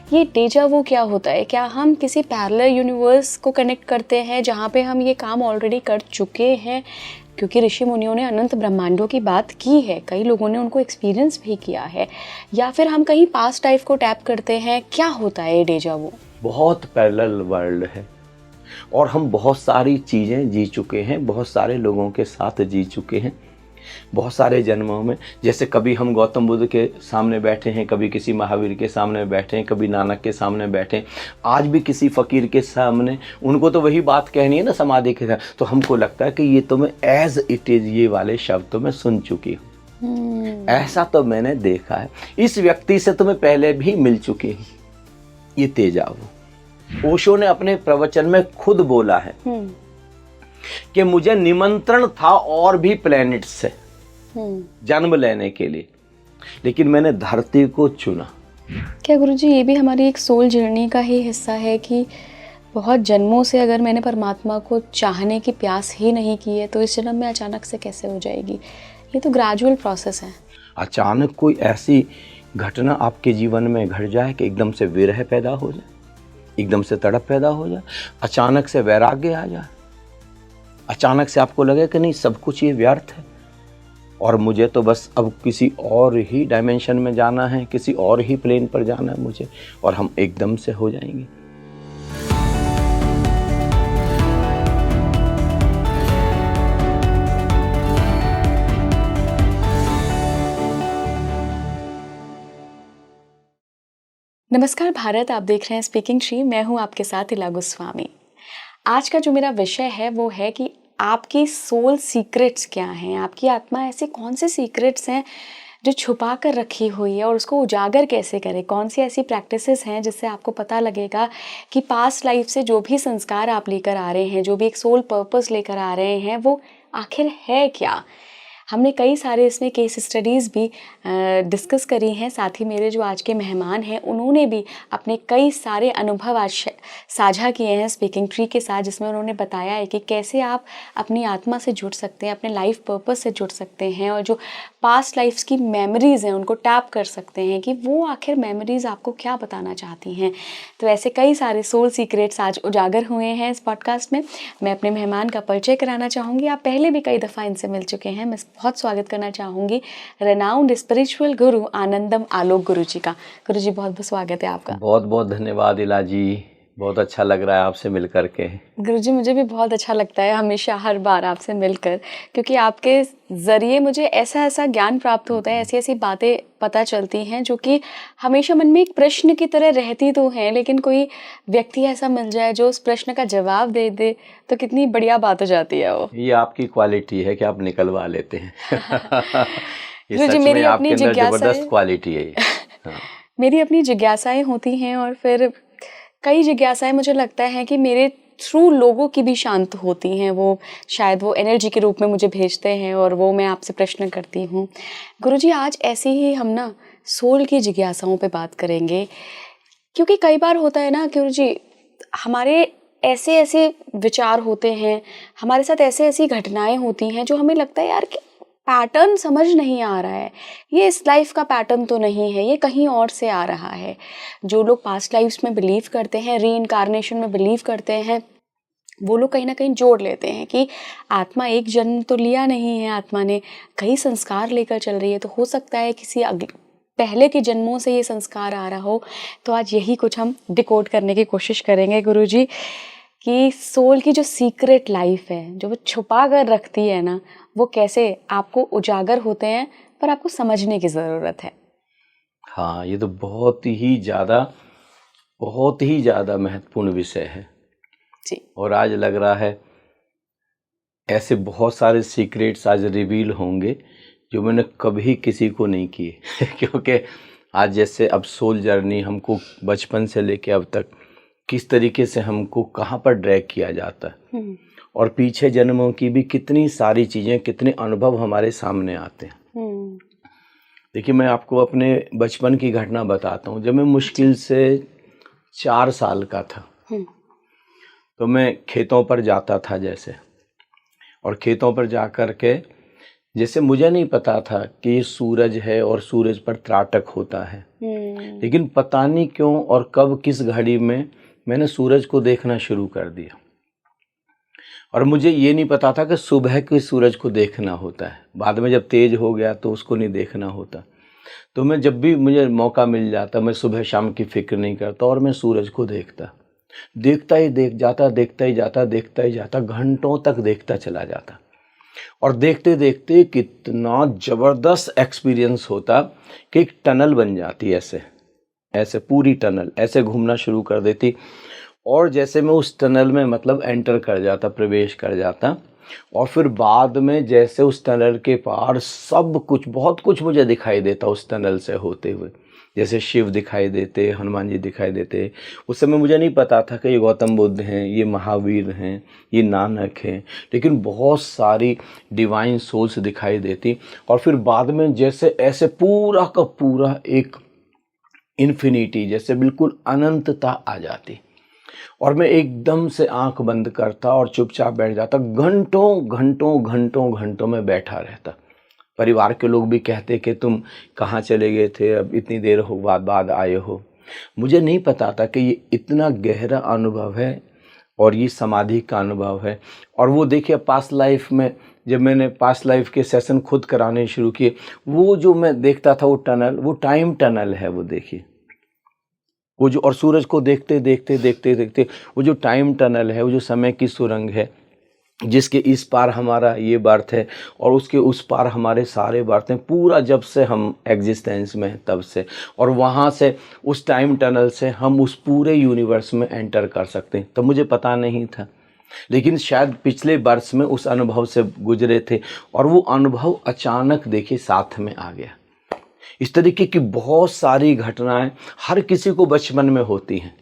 ये डेजा वू क्या होता है? क्या हम किसी पैरेलल यूनिवर्स को कनेक्ट करते हैं जहाँ पे हम ये काम ऑलरेडी कर चुके हैं? क्योंकि ऋषि मुनियों ने अनंत ब्रह्मांडों की बात की है, कई लोगों ने उनको एक्सपीरियंस भी किया है, या फिर हम कहीं पास्ट लाइफ को टैप करते हैं? क्या होता है ये डेजा वू? बहुत पैरेलल वर्ल्ड है और हम बहुत सारी चीज़ें जी चुके हैं, बहुत सारे लोगों के साथ जी चुके हैं, बहुत सारे जन्मों में। जैसे कभी हम गौतम बुद्ध के सामने बैठे हैं, कभी किसी महावीर के सामने बैठे हैं, कभी नानक के सामने बैठे हैं, आज भी किसी फ़कीर के सामने, उनको तो वही बात कहनी है ना समाधि के साथ, तो हमको लगता है कि ये तो मैं एज इट इज़ ये वाले शब्द तो मैं सुन चुकी हूँ, ऐसा तो मैंने देखा है, इस व्यक्ति से तो मैं पहले भी मिल चुकी हूँ। ये तेजा वो ओशो ने अपने प्रवचन में खुद बोला है कि मुझे निमंत्रण था और भी प्लैनेट्स से जन्म लेने के लिए, लेकिन मैंने धरती को चुना। क्या गुरुजी ये भी हमारी एक सोल जर्नी का ही हिस्सा है कि बहुत जन्मों से अगर मैंने परमात्मा को चाहने की प्यास ही नहीं की है तो इस जन्म में अचानक से कैसे हो जाएगी? ये तो ग्रेजुअल प्रोसेस है। अचानक कोई ऐसी घटना आपके जीवन में घट जाए कि एकदम से विरह पैदा हो जाए, एकदम से तड़प पैदा हो जाए, अचानक से वैराग्य आ जाए, अचानक से आपको लगे कि नहीं सब कुछ ये व्यर्थ है और मुझे तो बस अब किसी और ही डायमेंशन में जाना है, किसी और ही प्लेन पर जाना है मुझे, और हम एकदम से हो जाएंगे। नमस्कार भारत, आप देख रहे हैं स्पीकिंग श्री। मैं हूं आपके साथ इला गोस्वामी। आज का जो मेरा विषय है वो है कि आपकी सोल सीक्रेट्स क्या हैं? आपकी आत्मा ऐसे कौन से सीक्रेट्स हैं जो छुपा कर रखी हुई है और उसको उजागर कैसे करें? कौन सी ऐसी प्रैक्टिसेस हैं जिससे आपको पता लगेगा कि पास्ट लाइफ से जो भी संस्कार आप लेकर आ रहे हैं, जो भी एक सोल पर्पस लेकर आ रहे हैं, वो आखिर है क्या? हमने कई सारे इसमें केस स्टडीज़ भी डिस्कस करी हैं। साथ ही मेरे जो आज के मेहमान हैं उन्होंने भी अपने कई सारे अनुभव आज साझा किए हैं स्पीकिंग ट्री के साथ, जिसमें उन्होंने बताया है कि कैसे आप अपनी आत्मा से जुड़ सकते हैं, अपने लाइफ पर्पस से जुड़ सकते हैं और जो पास्ट लाइफ्स की मेमोरीज़ हैं उनको टैप कर सकते हैं कि वो आखिर मेमोरीज़ आपको क्या बताना चाहती हैं। तो ऐसे कई सारे सोल सीक्रेट्स आज उजागर हुए हैं इस पॉडकास्ट में। मैं अपने मेहमान का परिचय कराना चाहूँगी। आप पहले भी कई दफ़ा इनसे मिल चुके हैं। मैं बहुत स्वागत करना चाहूँगी रेनाउंड स्पिरिचुअल गुरु आनंदम आलोक गुरु जी का। गुरु जी बहुत बहुत स्वागत है आपका। बहुत बहुत धन्यवाद इला जी, बहुत अच्छा लग रहा है आपसे मिल करके। गुरुजी मुझे भी बहुत अच्छा लगता है हमेशा हर बार आपसे मिलकर, क्योंकि आपके ज़रिए मुझे ऐसा ऐसा ज्ञान प्राप्त होता है, ऐसी ऐसी बातें पता चलती हैं जो कि हमेशा मन में एक प्रश्न की तरह रहती तो हैं, लेकिन कोई व्यक्ति ऐसा मिल जाए जो उस प्रश्न का जवाब दे दे तो कितनी बढ़िया बात हो जाती है वो। ये आपकी क्वालिटी है कि आप निकलवा लेते हैं। ये गुरुजी सच मेरी में अपनी आपके अंदर जिज्ञासाएं, जबरदस्त क्वालिटी है ये। हाँ। मेरी अपनी जिज्ञासाएं होती हैं और फिर कई जिज्ञासाएं मुझे लगता है कि मेरे थ्रू लोगों की भी शांत होती हैं। वो शायद वो एनर्जी के रूप में मुझे भेजते हैं और वो मैं आपसे प्रश्न करती हूँ। गुरुजी आज ऐसे ही हम ना सोल की जिज्ञासाओं पे बात करेंगे, क्योंकि कई बार होता है ना गुरुजी, हमारे ऐसे ऐसे विचार होते हैं, हमारे साथ ऐसे ऐसी घटनाएं होती हैं जो हमें लगता है यार कि पैटर्न समझ नहीं आ रहा है, ये इस लाइफ का पैटर्न तो नहीं है, ये कहीं और से आ रहा है। जो लोग पास्ट लाइफ्स में बिलीव करते हैं, रीइंकारनेशन में बिलीव करते हैं, वो लोग कहीं ना कहीं जोड़ लेते हैं कि आत्मा एक जन्म तो लिया नहीं है, आत्मा ने कई संस्कार लेकर चल रही है, तो हो सकता है किसी पहले के जन्मों से ये संस्कार आ रहा हो। तो आज यही कुछ हम डिकोड करने की कोशिश करेंगे गुरुजी कि सोल की जो सीक्रेट लाइफ है, जो वो छुपा कर रखती है ना, वो कैसे आपको उजागर होते हैं, पर आपको समझने की ज़रूरत है। हाँ, ये तो बहुत ही ज़्यादा महत्वपूर्ण विषय है जी। और आज लग रहा है ऐसे बहुत सारे सीक्रेट्स आज रिवील होंगे जो मैंने कभी किसी को नहीं किए। क्योंकि आज जैसे अब सोल जर्नी हमको बचपन से लेके अब तक किस तरीके से हमको कहाँ पर ड्रैग किया जाता है और पीछे जन्मों की भी कितनी सारी चीज़ें, कितने अनुभव हमारे सामने आते हैं। देखिए, मैं आपको अपने बचपन की घटना बताता हूँ। जब मैं मुश्किल से 4 साल का था तो मैं खेतों पर जाता था जैसे, और खेतों पर जा कर के जैसे मुझे नहीं पता था कि ये सूरज है और सूरज पर त्राटक होता है, लेकिन पता नहीं क्यों और कब किस घड़ी में मैंने सूरज को देखना शुरू कर दिया। और मुझे ये नहीं पता था कि सुबह के सूरज को देखना होता है, बाद में जब तेज हो गया तो उसको नहीं देखना होता। तो मैं जब भी मुझे मौका मिल जाता, मैं सुबह शाम की फिक्र नहीं करता और मैं सूरज को देखता ही देखता ही जाता, घंटों तक देखता चला जाता। और देखते देखते कितना ज़बरदस्त एक्सपीरियंस होता कि एक टनल बन जाती, ऐसे ऐसे पूरी टनल ऐसे घूमना शुरू कर देती। और जैसे मैं उस टनल में मतलब एंटर कर जाता, प्रवेश कर जाता, और फिर बाद में जैसे उस टनल के पार सब कुछ, बहुत कुछ मुझे दिखाई देता उस टनल से होते हुए। जैसे शिव दिखाई देते, हनुमान जी दिखाई देते। उस समय मुझे नहीं पता था कि ये गौतम बुद्ध हैं, ये महावीर हैं, ये नानक हैं, लेकिन बहुत सारी डिवाइन सोल्स दिखाई देती। और फिर बाद में जैसे ऐसे पूरा का पूरा एक इन्फिनिटी, जैसे बिल्कुल अनंतता आ जाती, और मैं एकदम से आंख बंद करता और चुपचाप बैठ जाता। घंटों में बैठा रहता। परिवार के लोग भी कहते कि तुम कहाँ चले गए थे, अब इतनी देर हो बाद आए हो। मुझे नहीं पता था कि ये इतना गहरा अनुभव है और ये समाधि का अनुभव है। और वो देखिए पास्ट लाइफ में जब मैंने पास्ट लाइफ के सेशन खुद कराने शुरू किए, वो जो मैं देखता था वो टनल, वो टाइम टनल है। वो देखिए वो जो, और सूरज को देखते देखते वो जो टाइम टनल है, वो जो समय की सुरंग है, जिसके इस पार हमारा ये बर्थ है और उसके उस पार हमारे सारे बर्थ हैं, पूरा जब से हम एग्जिस्टेंस में हैं तब से। और वहाँ से उस टाइम टनल से हम उस पूरे यूनिवर्स में एंटर कर सकते हैं। तो मुझे पता नहीं था, लेकिन शायद पिछले बर्स में उस अनुभव से गुजरे थे और वो अनुभव अचानक देखिए साथ में आ गया। इस तरीके की बहुत सारी घटनाएं हर किसी को बचपन में होती हैं,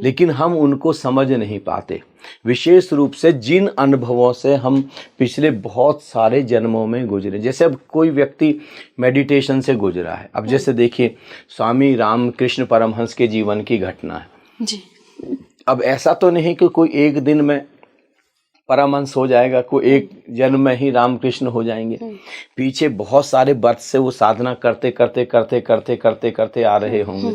लेकिन हम उनको समझ नहीं पाते। विशेष रूप से जिन अनुभवों से हम पिछले बहुत सारे जन्मों में गुजरे। जैसे अब कोई व्यक्ति मेडिटेशन से गुजरा है, अब जैसे देखिए स्वामी रामकृष्ण परमहंस के जीवन की घटना है जी। अब ऐसा तो नहीं कि कोई एक दिन में परमहंस हो जाएगा, कोई एक जन्म में ही रामकृष्ण हो जाएंगे। पीछे बहुत सारे बर्थ से वो साधना करते आ रहे होंगे।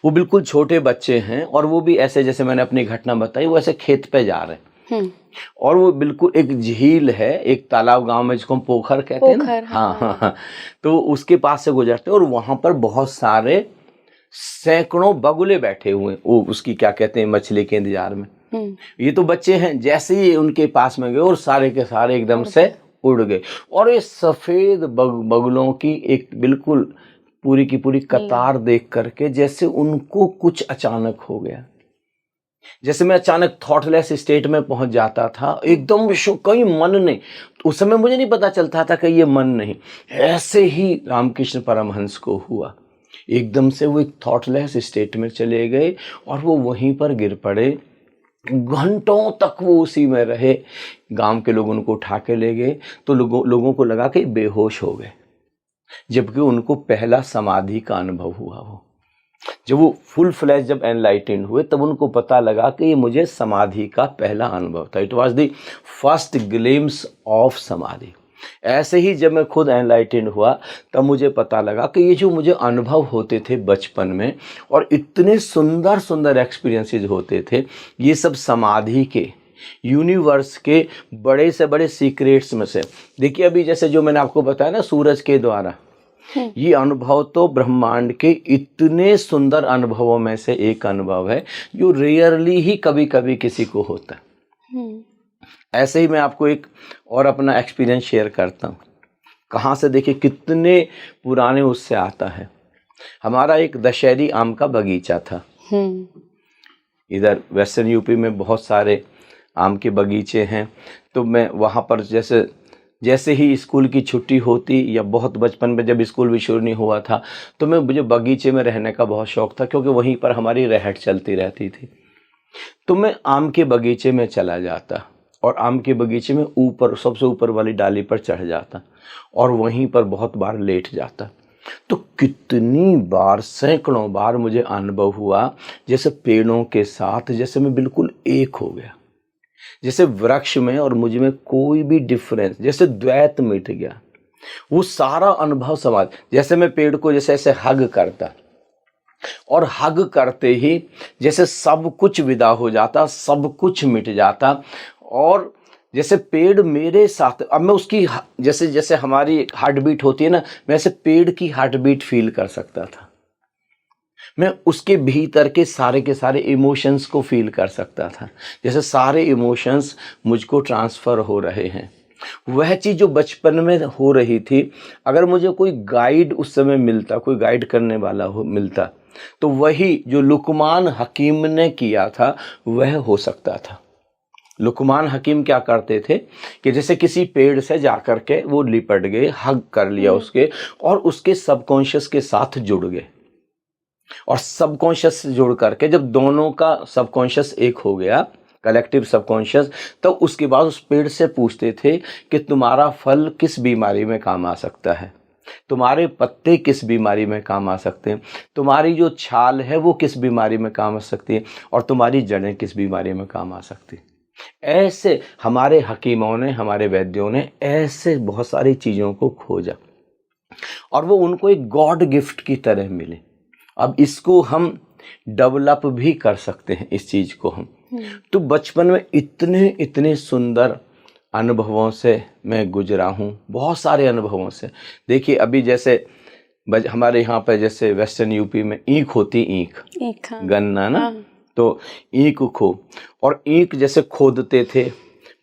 वो बिल्कुल छोटे बच्चे हैं और वो भी ऐसे, जैसे मैंने अपनी घटना बताई, वो ऐसे खेत पे जा रहे हैं और वो बिल्कुल एक झील है, एक तालाब, गांव में जिसको हम पोखर कहते हैं ना, हाँ। तो उसके पास से गुजरते हैं और वहां पर बहुत सारे सैकड़ों बगुले बैठे हुए, वो उसकी क्या कहते हैं, मछली के इंतजार में। ये तो बच्चे हैं, जैसे ही उनके पास में गए और सारे के सारे एकदम से उड़ गए। और ये सफेद बगुलों की एक बिल्कुल पूरी की पूरी कतार देख करके जैसे उनको कुछ अचानक हो गया। जैसे मैं अचानक थॉटलेस स्टेट में पहुंच जाता था, एकदम कोई मन नहीं। उस समय मुझे नहीं पता चलता था कि ये मन नहीं, ऐसे ही रामकृष्ण परमहंस को हुआ। एकदम से वो एक थॉटलेस स्टेट में चले गए और वो वहीं पर गिर पड़े। घंटों तक वो उसी में रहे। गांव के लोग उनको उठा के ले गए तो लोगों को लगा कि बेहोश हो गए, जबकि उनको पहला समाधि का अनुभव हुआ। वो जब वो फुल फ्लैश जब एनलाइटेंड हुए तब उनको पता लगा कि ये मुझे समाधि का पहला अनुभव था। It was the first glimpse of समाधि। ऐसे ही जब मैं खुद एनलाइटेंड हुआ तब मुझे पता लगा कि ये जो मुझे अनुभव होते थे बचपन में और इतने सुंदर सुंदर एक्सपीरियंसेस होते थे, ये सब समाधि के, यूनिवर्स के बड़े से बड़े सीक्रेट्स में से। देखिए अभी जैसे जो मैंने आपको बताया ना सूरज के द्वारा, ये अनुभव तो ब्रह्मांड के इतने सुंदर अनुभवों में से एक अनुभव है जो रेयरली ही कभी कभी किसी को होता है। ऐसे ही मैं आपको एक और अपना एक्सपीरियंस शेयर करता हूँ। कहाँ से, देखिए कितने पुराने उससे आता है। हमारा एक दशहरी आम का बगीचा था। इधर वेस्टर्न यूपी में बहुत सारे आम के बगीचे हैं। तो मैं वहाँ पर जैसे ही स्कूल की छुट्टी होती, या बहुत बचपन में जब स्कूल भी शुरू नहीं हुआ था, तो मुझे बगीचे में रहने का बहुत शौक था, क्योंकि वहीं पर हमारी रहट चलती रहती थी। तो मैं आम के बगीचे में चला जाता और आम के बगीचे में ऊपर, सबसे ऊपर वाली डाली पर चढ़ जाता और वहीं पर बहुत बार लेट जाता। तो कितनी बार, सैकड़ों बार मुझे अनुभव हुआ जैसे पेड़ों के साथ जैसे मैं बिल्कुल एक हो गया। जैसे वृक्ष में और मुझ में कोई भी डिफरेंस, जैसे द्वैत मिट गया, वो सारा अनुभव समाज, जैसे मैं पेड़ को जैसे ऐसे हग करता और हग करते ही जैसे सब कुछ विदा हो जाता, सब कुछ मिट जाता, और जैसे पेड़ मेरे साथ, अब मैं उसकी जैसे जैसे हमारी हार्ट बीट होती है ना, मैं ऐसे पेड़ की हार्ट बीट फील कर सकता था। मैं उसके भीतर के सारे इमोशंस को फील कर सकता था, जैसे सारे इमोशंस मुझको ट्रांसफ़र हो रहे हैं। वह चीज़ जो बचपन में हो रही थी, अगर मुझे कोई गाइड उस समय मिलता, कोई गाइड करने वाला हो मिलता, तो वही जो लुकमान हकीम ने किया था वह हो सकता था। लुकमान हकीम क्या करते थे कि जैसे किसी पेड़ से जाकर के वो लिपट गए, हग कर लिया उसके, और उसके सबकॉन्शियस के साथ जुड़ गए, और सबकॉन्शियस से जुड़ करके जब दोनों का सबकॉन्शियस एक हो गया, कलेक्टिव सबकॉन्शियस, तो उसके बाद उस पेड़ से पूछते थे कि तुम्हारा फल किस बीमारी में काम आ सकता है, तुम्हारे पत्ते किस बीमारी में काम आ सकते हैं, तुम्हारी जो छाल है वो किस बीमारी में काम आ सकती है, और तुम्हारी जड़ें किस बीमारी में काम आ सकती हैं। ऐसे हमारे हकीमों ने, हमारे वैद्यों ने ऐसे बहुत सारी चीज़ों को खोजा, और वो उनको एक गॉड गिफ्ट की तरह मिले। अब इसको हम डेवलप भी कर सकते हैं, इस चीज़ को हम। तो बचपन में इतने इतने सुंदर अनुभवों से मैं गुजरा हूँ, बहुत सारे अनुभवों से। देखिए अभी जैसे हमारे यहाँ पे जैसे वेस्टर्न यूपी में ईख होती, ईख हाँ। गन्ना ना, हाँ। तो ईख खो, और ईख जैसे खोदते थे,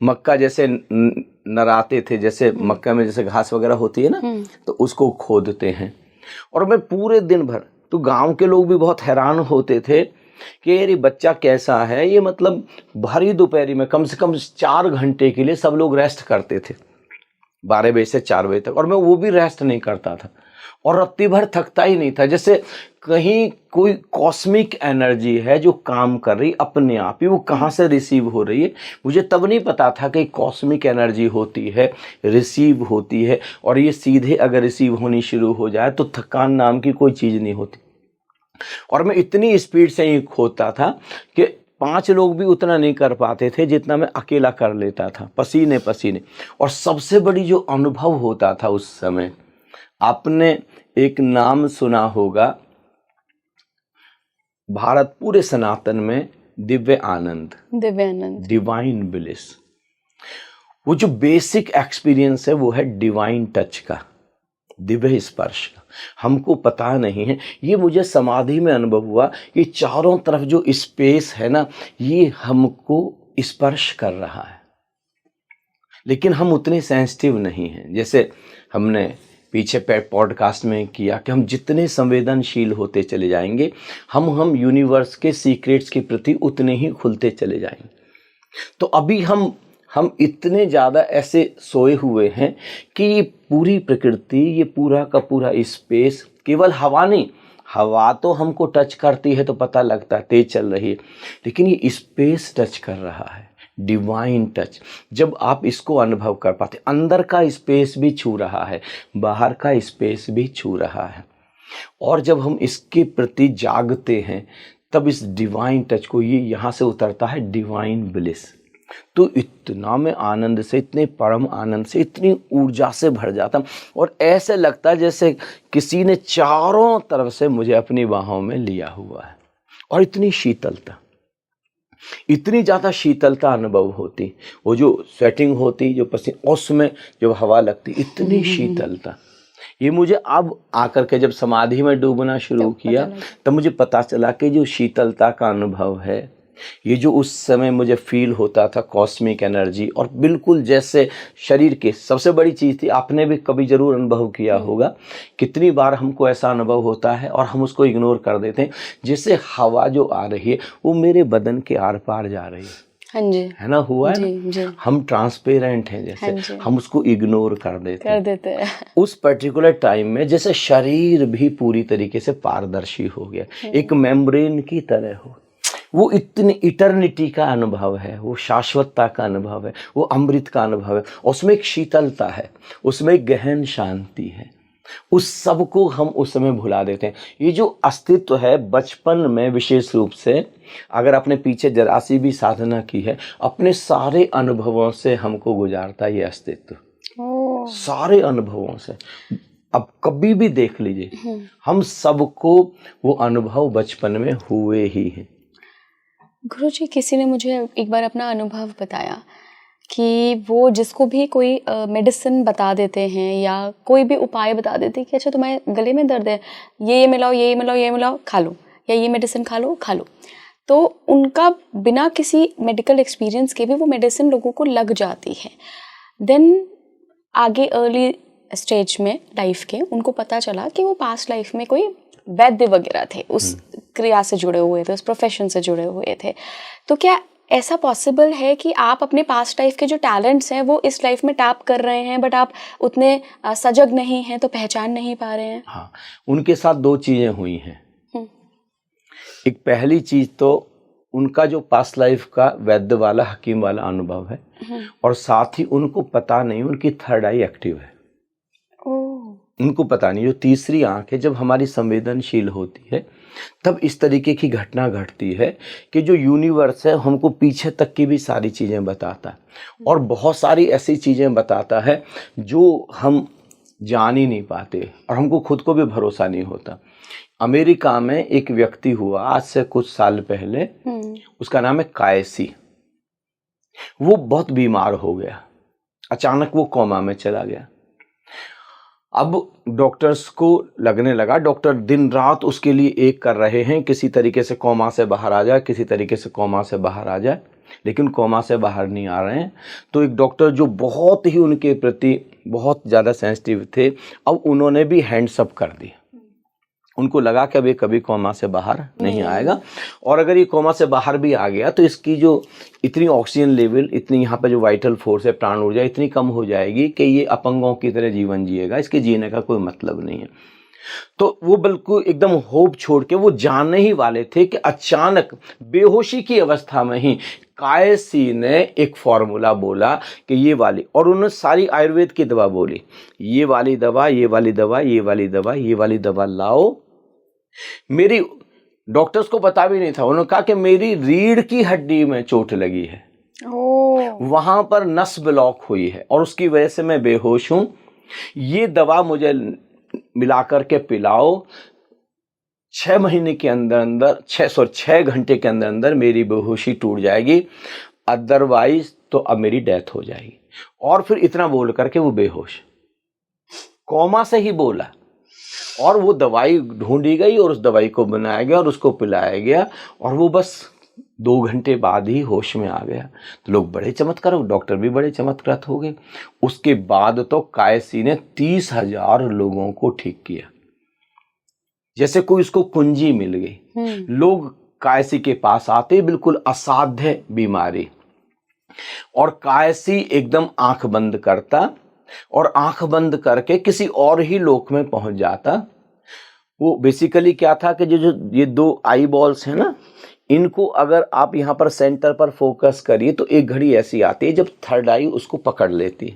मक्का जैसे नराते थे, जैसे मक्का में जैसे घास वगैरह होती है ना, तो उसको खोदते हैं। और मैं पूरे दिन भर, तो गांव के लोग भी बहुत हैरान होते थे कि ये बच्चा कैसा है, ये मतलब भरी दोपहरी में कम से कम 4 घंटे के लिए सब लोग रेस्ट करते थे, 12 बजे से 4 बजे तक, और मैं वो भी रेस्ट नहीं करता था, और रात्रि भर थकता ही नहीं था। जैसे कहीं कोई कॉस्मिक एनर्जी है जो काम कर रही अपने आप ही, वो कहाँ से रिसीव हो रही है मुझे तब नहीं पता था कि कॉस्मिक एनर्जी होती है, रिसीव होती है, और ये सीधे अगर रिसीव होनी शुरू हो जाए तो थकान नाम की कोई चीज़ नहीं होती। और मैं इतनी स्पीड से ईख होता था कि 5 लोग भी उतना नहीं कर पाते थे जितना मैं अकेला कर लेता था, पसीने पसीने। और सबसे बड़ी जो अनुभव होता था उस समय, आपने एक नाम सुना होगा भारत पूरे सनातन में, दिव्य आनंद, डिवाइन ब्लिस। वो जो बेसिक एक्सपीरियंस है वो है डिवाइन टच का, दिव्य स्पर्श का। हमको पता नहीं है, ये मुझे समाधि में अनुभव हुआ कि चारों तरफ जो स्पेस है ना, ये हमको स्पर्श कर रहा है, लेकिन हम उतने सेंसिटिव नहीं हैं। जैसे हमने पीछे पॉडकास्ट में किया कि हम जितने संवेदनशील होते चले जाएंगे, हम यूनिवर्स के सीक्रेट्स के प्रति उतने ही खुलते चले जाएंगे। तो अभी हम इतने ज़्यादा ऐसे सोए हुए हैं कि ये पूरी प्रकृति, ये पूरा का पूरा स्पेस, केवल हवा नहीं, हवा तो हमको टच करती है तो पता लगता है तेज चल रही है, लेकिन ये स्पेस टच कर रहा है, डिवाइन टच। जब आप इसको अनुभव कर पाते, अंदर का स्पेस भी छू रहा है, बाहर का स्पेस भी छू रहा है, और जब हम इसके प्रति जागते हैं तब इस डिवाइन टच को, ये यहाँ से उतरता है डिवाइन ब्लिस। तो इतना मैं आनंद से, इतने परम आनंद से, इतनी ऊर्जा से भर जाता, और ऐसे लगता है जैसे किसी ने चारों तरफ से मुझे अपनी बाहों में लिया हुआ है। और इतनी शीतलता, इतनी ज़्यादा शीतलता अनुभव होती, वो जो स्वेटिंग होती, जो पसीने, उसमें जब हवा लगती, इतनी शीतलता। ये मुझे अब आकर के जब समाधि में डूबना शुरू किया तब मुझे पता चला कि जो शीतलता का अनुभव है, ये जो उस समय मुझे फील होता था, कॉस्मिक एनर्जी, और बिल्कुल जैसे शरीर के, सबसे बड़ी चीज़ थी, आपने भी कभी ज़रूर अनुभव किया होगा, कितनी बार हमको ऐसा अनुभव होता है और हम उसको इग्नोर कर देते हैं, जैसे हवा जो आ रही है वो मेरे बदन के आर पार जा रही है। हाँ जी, है ना, हुआ है ना? जी। हम ट्रांसपेरेंट हैं, जैसे हाँ हम उसको इग्नोर कर देते हैं। उस पर्टिकुलर टाइम में जैसे शरीर भी पूरी तरीके से पारदर्शी हो गया, एक मेम्ब्रेन की तरह हो। वो इतनी इटर्निटी का अनुभव है, वो शाश्वतता का अनुभव है, वो अमृत का अनुभव है, उसमें एक शीतलता है, उसमें एक गहन शांति है। उस सब को हम उस समय भुला देते हैं। ये जो अस्तित्व है बचपन में, विशेष रूप से अगर अपने पीछे जरा सी भी साधना की है, अपने सारे अनुभवों से हमको गुजारता है ये अस्तित्व, सारे अनुभवों से। अब कभी भी देख लीजिए, हम सबको वो अनुभव बचपन में हुए ही हैं। गुरुजी, किसी ने मुझे एक बार अपना अनुभव बताया कि वो जिसको भी कोई मेडिसिन बता देते हैं या कोई भी उपाय बता देते हैं कि अच्छा तुम्हारे गले में दर्द है, ये मिलाओ, ये मिलाओ, ये मिलाओ, खा लो, या ये मेडिसिन खा लो, खा लो, तो उनका बिना किसी मेडिकल एक्सपीरियंस के भी वो मेडिसिन लोगों को लग जाती है। देन आगे अर्ली स्टेज में लाइफ के उनको पता चला कि वो पास्ट लाइफ में कोई वैद्य वगैरह थे, उस क्रिया से जुड़े हुए थे, उस प्रोफेशन से जुड़े हुए थे। तो क्या ऐसा पॉसिबल है कि आप अपने पास्ट लाइफ के जो टैलेंट्स हैं वो इस लाइफ में टैप कर रहे हैं, बट आप उतने सजग नहीं हैं तो पहचान नहीं पा रहे हैं? हाँ, उनके साथ दो चीजें हुई हैं। एक पहली चीज तो उनका जो पास्ट लाइफ का वैद्य वाला, हकीम वाला अनुभव है, और साथ ही उनको पता नहीं उनकी थर्ड आई एक्टिव है। उनको पता नहीं, जो तीसरी आंख है जब हमारी संवेदनशील होती है तब इस तरीके की घटना घटती है कि जो यूनिवर्स है हमको पीछे तक की भी सारी चीज़ें बताता है, और बहुत सारी ऐसी चीज़ें बताता है जो हम जान ही नहीं पाते और हमको खुद को भी भरोसा नहीं होता। अमेरिका में एक व्यक्ति हुआ आज से कुछ साल पहले, उसका नाम है कायसी। वो बहुत बीमार हो गया, अचानक वो कोमा में चला गया। अब डॉक्टर्स को लगने लगा, डॉक्टर दिन रात उसके लिए एक कर रहे हैं, किसी तरीके से कोमा से बाहर आ जाए, किसी तरीके से कोमा से बाहर आ जाए, लेकिन कोमा से बाहर नहीं आ रहे हैं। तो एक डॉक्टर जो बहुत ही उनके प्रति बहुत ज़्यादा सेंसिटिव थे, अब उन्होंने भी हैंड्स अप कर दिया। उनको लगा कि अब ये कभी कोमा से बाहर नहीं आएगा, और अगर ये कोमा से बाहर भी आ गया तो इसकी जो इतनी ऑक्सीजन लेवल, इतनी यहाँ पे जो वाइटल फोर्स है, प्राण ऊर्जा इतनी कम हो जाएगी कि ये अपंगों की तरह जीवन जिएगा, इसके जीने का कोई मतलब नहीं है। तो वो बिल्कुल एकदम होप छोड़ के वो जानने ही वाले थे कि अचानक बेहोशी की अवस्था में ही कायसी ने एक फॉर्मूला बोला कि ये वाली, और उन्होंने सारी आयुर्वेद की दवा बोली, ये वाली दवा, ये वाली दवा, ये वाली दवा, ये वाली दवा लाओ। मेरी डॉक्टर्स को पता भी नहीं था, उन्होंने कहा कि मेरी रीढ़ की हड्डी में चोट लगी है, वहां पर नस ब्लॉक हुई है और उसकी वजह से मैं बेहोश हूं, ये दवा मुझे मिलाकर के पिलाओ, 6 महीने के अंदर अंदर 6 घंटे के अंदर अंदर मेरी बेहोशी टूट जाएगी, अदरवाइज तो अब मेरी डेथ हो जाएगी। और फिर इतना बोल करके वो बेहोश, कोमा से ही बोला, और वो दवाई ढूंढी गई और उस दवाई को बनाया गया और उसको पिलाया गया, और वो बस 2 घंटे बाद ही होश में आ गया। तो लोग बड़े चमत्कार, डॉक्टर भी बड़े चमत्कृत हो गए। उसके बाद तो कायसी ने 30,000 लोगों को ठीक किया, जैसे कोई उसको कुंजी मिल गई। लोग कायसी के पास आते, बिल्कुल असाध्य बीमारी, और कायसी एकदम आंख बंद करता और आंख बंद करके किसी और ही लोक में पहुंच जाता। वो बेसिकली क्या था कि जो ये 2 आई बॉल्स हैं ना, इनको अगर आप यहाँ पर सेंटर पर फोकस करिए तो एक घड़ी ऐसी आती है जब थर्ड आई उसको पकड़ लेती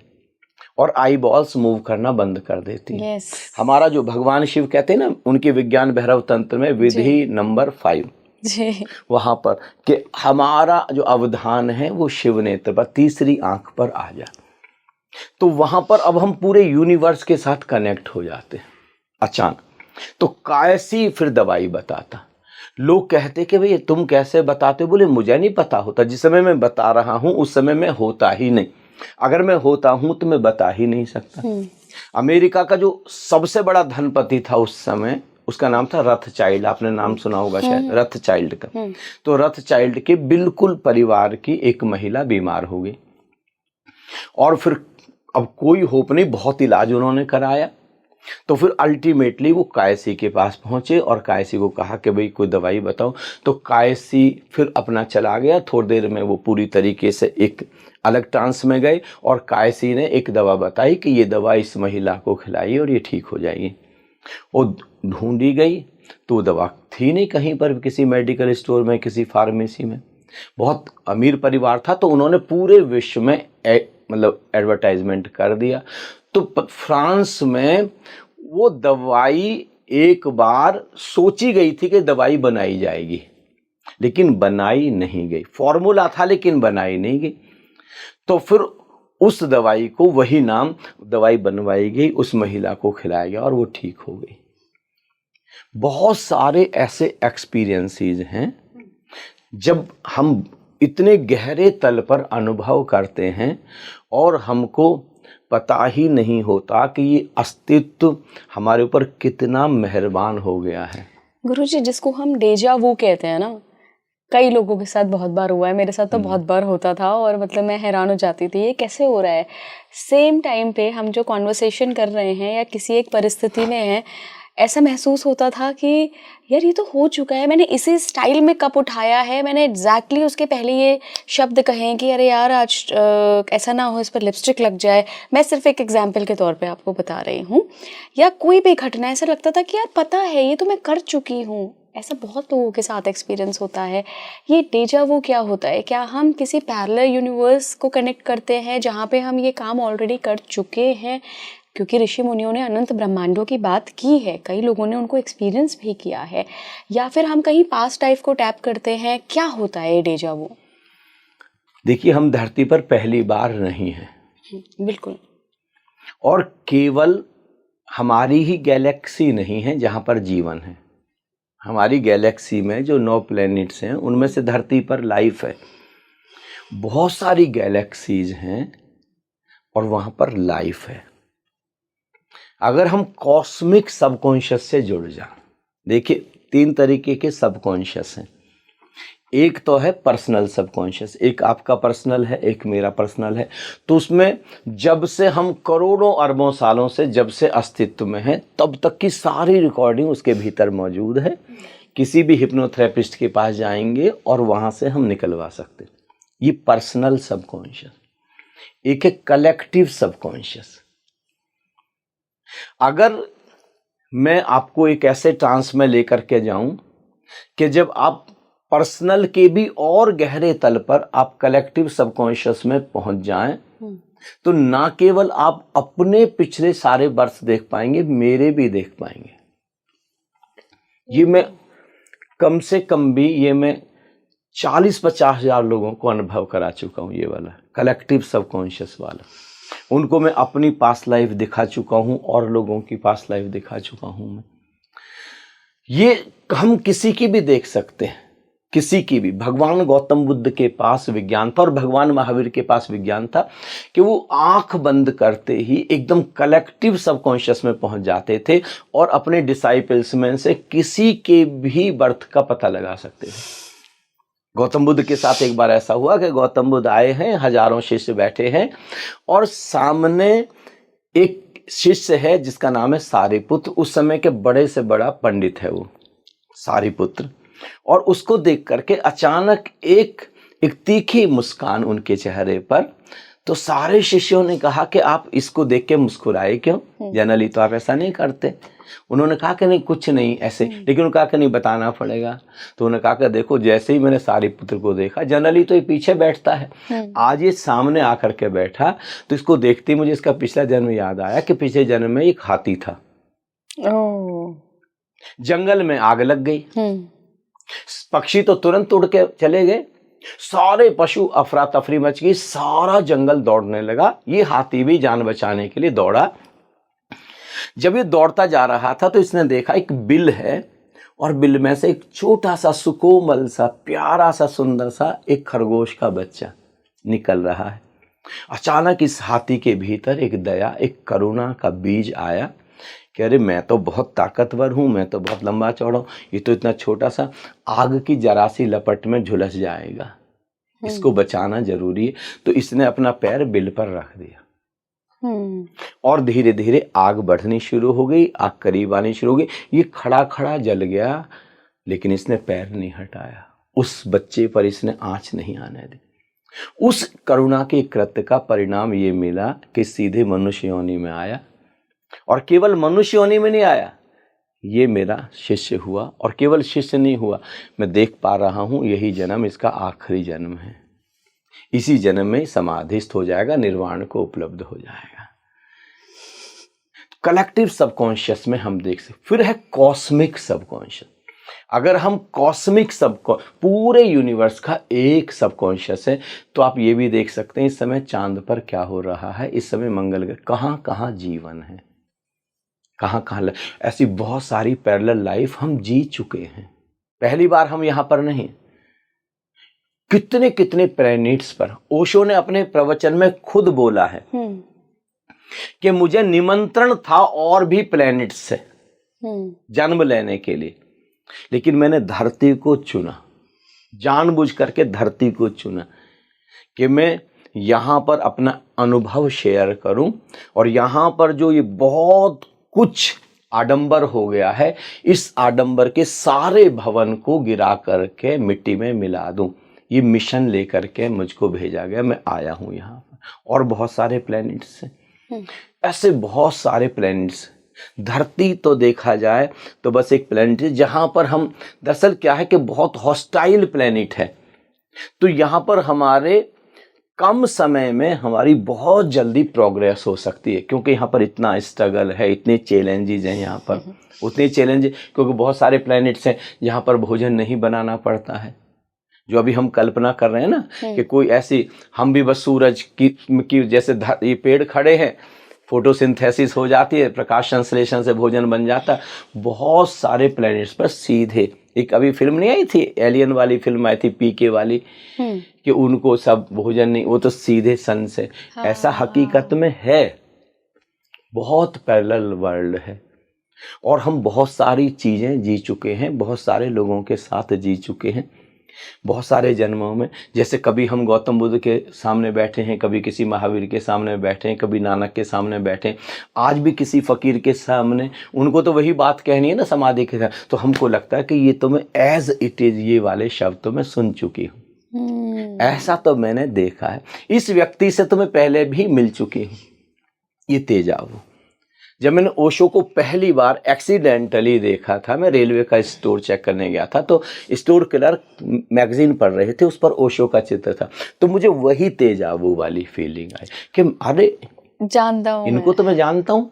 और आई बॉल्स मूव करना बंद कर देती है। हमारा जो भगवान शिव कहते हैं ना, उनके विज्ञान भैरव तंत्र में विधि नंबर 5 वहां पर कि हमारा जो अवधान है वो शिव नेत्र पर, तीसरी आंख पर आ जाए, तो वहां पर अब हम पूरे यूनिवर्स के साथ कनेक्ट हो जाते हैं अचानक। तो कायसी फिर दवाई बताता। लोग कहते कि भाई तुम कैसे बताते हो? बोले मुझे नहीं पता होता, जिस समय मैं बता रहा हूं उस समय मैं होता ही नहीं, अगर मैं होता हूं तो मैं बता ही नहीं सकता। अमेरिका का जो सबसे बड़ा धनपति था उस समय, उसका नाम था रथ चाइल्ड, आपने नाम सुना होगा शायद, रथ चाइल्ड का। तो रथ चाइल्ड के बिल्कुल परिवार की एक महिला बीमार हो गई, और फिर अब कोई होप नहीं, बहुत इलाज उन्होंने कराया। तो फिर अल्टीमेटली वो कायसी के पास पहुंचे और कायसी को कहा कि भाई कोई दवाई बताओ। तो कायसी फिर अपना चला गया, थोड़ी देर में वो पूरी तरीके से एक अलग ट्रांस में गए, और कायसी ने एक दवा बताई कि ये दवा इस महिला को खिलाई और ये ठीक हो जाएगी। वो ढूंढी गई तो दवा थी नहीं कहीं पर, किसी मेडिकल स्टोर में, किसी फार्मेसी में। बहुत अमीर परिवार था, तो उन्होंने पूरे विश्व में मतलब एडवर्टाइजमेंट कर दिया। तो फ्रांस में वो दवाई एक बार सोची गई थी कि दवाई बनाई जाएगी, लेकिन बनाई नहीं गई। फॉर्मूला था लेकिन बनाई नहीं गई। तो फिर उस दवाई को, वही नाम दवाई बनवाई गई, उस महिला को खिलाया गया और वो ठीक हो गई। बहुत सारे ऐसे एक्सपीरियंसेस हैं जब हम इतने गहरे तल पर अनुभव करते हैं और हमको पता ही नहीं होता कि ये अस्तित्व हमारे ऊपर कितना मेहरबान हो गया है। गुरुजी, जिसको हम डेजा वू कहते हैं ना, कई लोगों के साथ बहुत बार हुआ है, मेरे साथ तो बहुत बार होता था और मतलब मैं हैरान हो जाती थी ये कैसे हो रहा है। सेम टाइम पे हम जो कॉन्वर्सेशन कर रहे हैं या किसी एक परिस्थिति में हैं, ऐसा महसूस होता था कि यार ये तो हो चुका है, मैंने इसी स्टाइल में कप उठाया है, मैंने एग्जैक्टली उसके पहले ये शब्द कहे हैं कि अरे यार आज ऐसा ना हो इस पर लिपस्टिक लग जाए। मैं सिर्फ एक एग्जाम्पल के तौर पे आपको बता रही हूँ। या कोई भी घटना, ऐसा लगता था कि यार पता है ये तो मैं कर चुकी हूँ। ऐसा बहुत लोगों के साथ एक्सपीरियंस होता है। ये डेजा वो क्या होता है? क्या हम किसी पैरेलल यूनिवर्स को कनेक्ट करते हैं जहाँ पे हम ये काम ऑलरेडी कर चुके हैं? क्योंकि ऋषि मुनियों ने अनंत ब्रह्मांडों की बात की है, कई लोगों ने उनको एक्सपीरियंस भी किया है। या फिर हम कहीं पास्ट लाइफ को टैप करते हैं? क्या होता है ये डेजा वो? देखिए, हम धरती पर पहली बार नहीं हैं। बिल्कुल। और केवल हमारी ही गैलेक्सी नहीं है जहाँ पर जीवन है। हमारी गैलेक्सी में जो 9 प्लैनेट्स हैं उनमें से धरती पर लाइफ है। बहुत सारी गैलेक्सीज हैं और वहाँ पर लाइफ है। अगर हम कॉस्मिक सबकॉन्शियस से जुड़ जाएं, देखिए 3 तरीके के सबकॉन्शियस हैं। एक तो है पर्सनल सबकॉन्शियस, एक आपका पर्सनल है, एक मेरा पर्सनल है। तो उसमें जब से हम करोड़ों अरबों सालों से जब से अस्तित्व में हैं तब तक की सारी रिकॉर्डिंग उसके भीतर मौजूद है। किसी भी हिप्नोथेरेपिस्ट के पास जाएंगे और वहाँ से हम निकलवा सकते। ये पर्सनल सबकॉन्शियस। एक है कलेक्टिव सबकॉन्शियस। अगर मैं आपको एक ऐसे ट्रांस में लेकर के जाऊं कि जब आप पर्सनल के भी और गहरे तल पर आप कलेक्टिव सबकॉन्शियस में पहुंच जाएं, तो ना केवल आप अपने पिछले सारे बर्थ देख पाएंगे, मेरे भी देख पाएंगे। ये मैं कम से कम भी ये मैं 40-50 हजार लोगों को अनुभव करा चुका हूं। ये वाला कलेक्टिव सबकॉन्शियस वाला, उनको मैं अपनी पास्ट लाइफ दिखा चुका हूं और लोगों की पास्ट लाइफ दिखा चुका हूं मैं। ये हम किसी की भी देख सकते हैं, किसी की भी। भगवान गौतम बुद्ध के पास विज्ञान था और भगवान महावीर के पास विज्ञान था कि वो आंख बंद करते ही एकदम कलेक्टिव सबकॉन्शियस में पहुंच जाते थे और अपने डिसाइपल्स में से किसी के भी बर्थ का पता लगा सकते थे। गौतम बुद्ध के साथ एक बार ऐसा हुआ कि गौतम बुद्ध आए हैं, हजारों शिष्य बैठे हैं और सामने एक शिष्य है जिसका नाम है सारिपुत्र। उस समय के बड़े से बड़ा पंडित है वो सारिपुत्र। और उसको देख करके अचानक एक तीखी मुस्कान उनके चेहरे पर। तो सारे शिष्यों ने कहा कि आप इसको देख के मुस्कुराए क्यों? जनरली तो आप ऐसा नहीं करते। उन्होंने कहा कि नहीं कुछ नहीं ऐसे, लेकिन उन्होंने कहा कि नहीं बताना पड़ेगा। तो उन्होंने कहा कि देखो, जैसे ही मैंने सारिपुत्र को देखा, जनरली तो ये पीछे बैठता है, आज ये सामने आकर के बैठा, तो इसको देखते ही मुझे इसका पिछला जन्म याद आया कि पिछले जन्म में एक हाथी था। जंगल में आग लग गई, पक्षी तो तुरंत उड़ के चले गए, सारे पशु अफरा तफरी मच गई, सारा जंगल दौड़ने लगा। ये हाथी भी जान बचाने के लिए दौड़ा। जब ये दौड़ता जा रहा था तो इसने देखा एक बिल है और बिल में से एक छोटा सा सुकोमल सा प्यारा सा सुंदर सा एक खरगोश का बच्चा निकल रहा है। अचानक इस हाथी के भीतर एक दया, एक करुणा का बीज आया कि अरे मैं तो बहुत ताकतवर हूँ, मैं तो बहुत लंबा चौड़ा हूँ, ये तो इतना छोटा सा आग की जरा सी लपट में झुलस जाएगा, इसको बचाना जरूरी है। तो इसने अपना पैर बिल पर रख दिया और धीरे धीरे आग बढ़नी शुरू हो गई, आग करीब आनी शुरू हो गई। ये खड़ा खड़ा जल गया, लेकिन इसने पैर नहीं हटाया, उस बच्चे पर इसने आंच नहीं आने दी। उस करुणा के कृत्य का परिणाम ये मिला कि सीधे मनुष्य योनि में आया, और केवल मनुष्य योनि में नहीं आया, ये मेरा शिष्य हुआ। और केवल शिष्य नहीं हुआ, मैं देख पा रहा हूं यही जन्म इसका आखिरी जन्म है। इसी जन्म में समाधिस्थ हो जाएगा, निर्वाण को उपलब्ध हो जाएगा। कलेक्टिव सबकॉन्शियस में हम देख सकते। फिर है कॉस्मिक सबकॉन्शियस। अगर हम कॉस्मिक पूरे यूनिवर्स का एक सबकॉन्शियस है, तो आप ये भी देख सकते हैं इस समय चांद पर क्या हो रहा है, इस समय मंगल ग्रह, कहाँ कहाँ जीवन है, कहाँ कहाँ ऐसी बहुत सारी पैरेलल लाइफ हम जी चुके हैं। पहली बार हम यहां पर नहीं, कितने कितने प्लैनेट्स पर। ओशो ने अपने प्रवचन में खुद बोला है कि मुझे निमंत्रण था और भी प्लैनेट्स से जन्म लेने के लिए, लेकिन मैंने धरती को चुना, जानबूझ करके धरती को चुना कि मैं यहां पर अपना अनुभव शेयर करूं। और यहां पर जो ये बहुत कुछ आडंबर हो गया है, इस आडंबर के सारे भवन को गिरा करके मिट्टी में मिला दूं। ये मिशन लेकर के मुझको भेजा गया, मैं आया हूं यहाँ पर। और बहुत सारे प्लैनेट्स हैं, ऐसे बहुत सारे प्लैनेट्स। धरती तो देखा जाए तो बस एक प्लैनेट है जहां पर हम, दरअसल क्या है कि बहुत हॉस्टाइल प्लैनेट है, तो यहां पर हमारे कम समय में हमारी बहुत जल्दी प्रोग्रेस हो सकती है, क्योंकि यहाँ पर इतना स्ट्रगल है, इतने चैलेंजेस हैं यहाँ पर, उतने चैलेंज, क्योंकि बहुत सारे प्लैनेट्स हैं जहाँ पर भोजन नहीं बनाना पड़ता है। जो अभी हम कल्पना कर रहे हैं ना कि कोई ऐसी, हम भी बस सूरज की जैसे ये पेड़ खड़े हैं, फोटोसिंथेसिस हो जाती है, प्रकाश संश्लेषण से भोजन बन जाता। बहुत सारे प्लैनेट्स पर सीधे, एक अभी फिल्म नहीं आई थी, एलियन वाली फिल्म आई थी पीके वाली, कि उनको सब भोजन नहीं, वो तो सीधे सन से। ऐसा हकीकत में है, बहुत पैरेलल वर्ल्ड है। और हम बहुत सारी चीजें जी चुके हैं, बहुत सारे लोगों के साथ जी चुके हैं, बहुत सारे जन्मों में। जैसे कभी हम गौतम बुद्ध के सामने बैठे हैं, कभी किसी महावीर के सामने बैठे हैं, कभी नानक के सामने बैठे हैं, आज भी किसी फकीर के सामने, उनको तो वही बात कहनी है ना समाधि के साथ, तो हमको लगता है कि ये तो मैं एज इट इज, ये वाले शब्द तो मैं सुन चुकी हूँ, ऐसा तो मैंने देखा है, इस व्यक्ति से तो मैं पहले भी मिल चुकी हूँ। ये तेजाब। जब मैंने ओशो को पहली बार एक्सीडेंटली देखा था, मैं रेलवे का स्टोर चेक करने गया था, तो स्टोर क्लर्क मैगजीन पढ़ रहे थे, उस पर ओशो का चित्र था, तो मुझे वही तेजाबू वाली फीलिंग आई कि अरे जानता हूं, इनको तो मैं जानता हूं,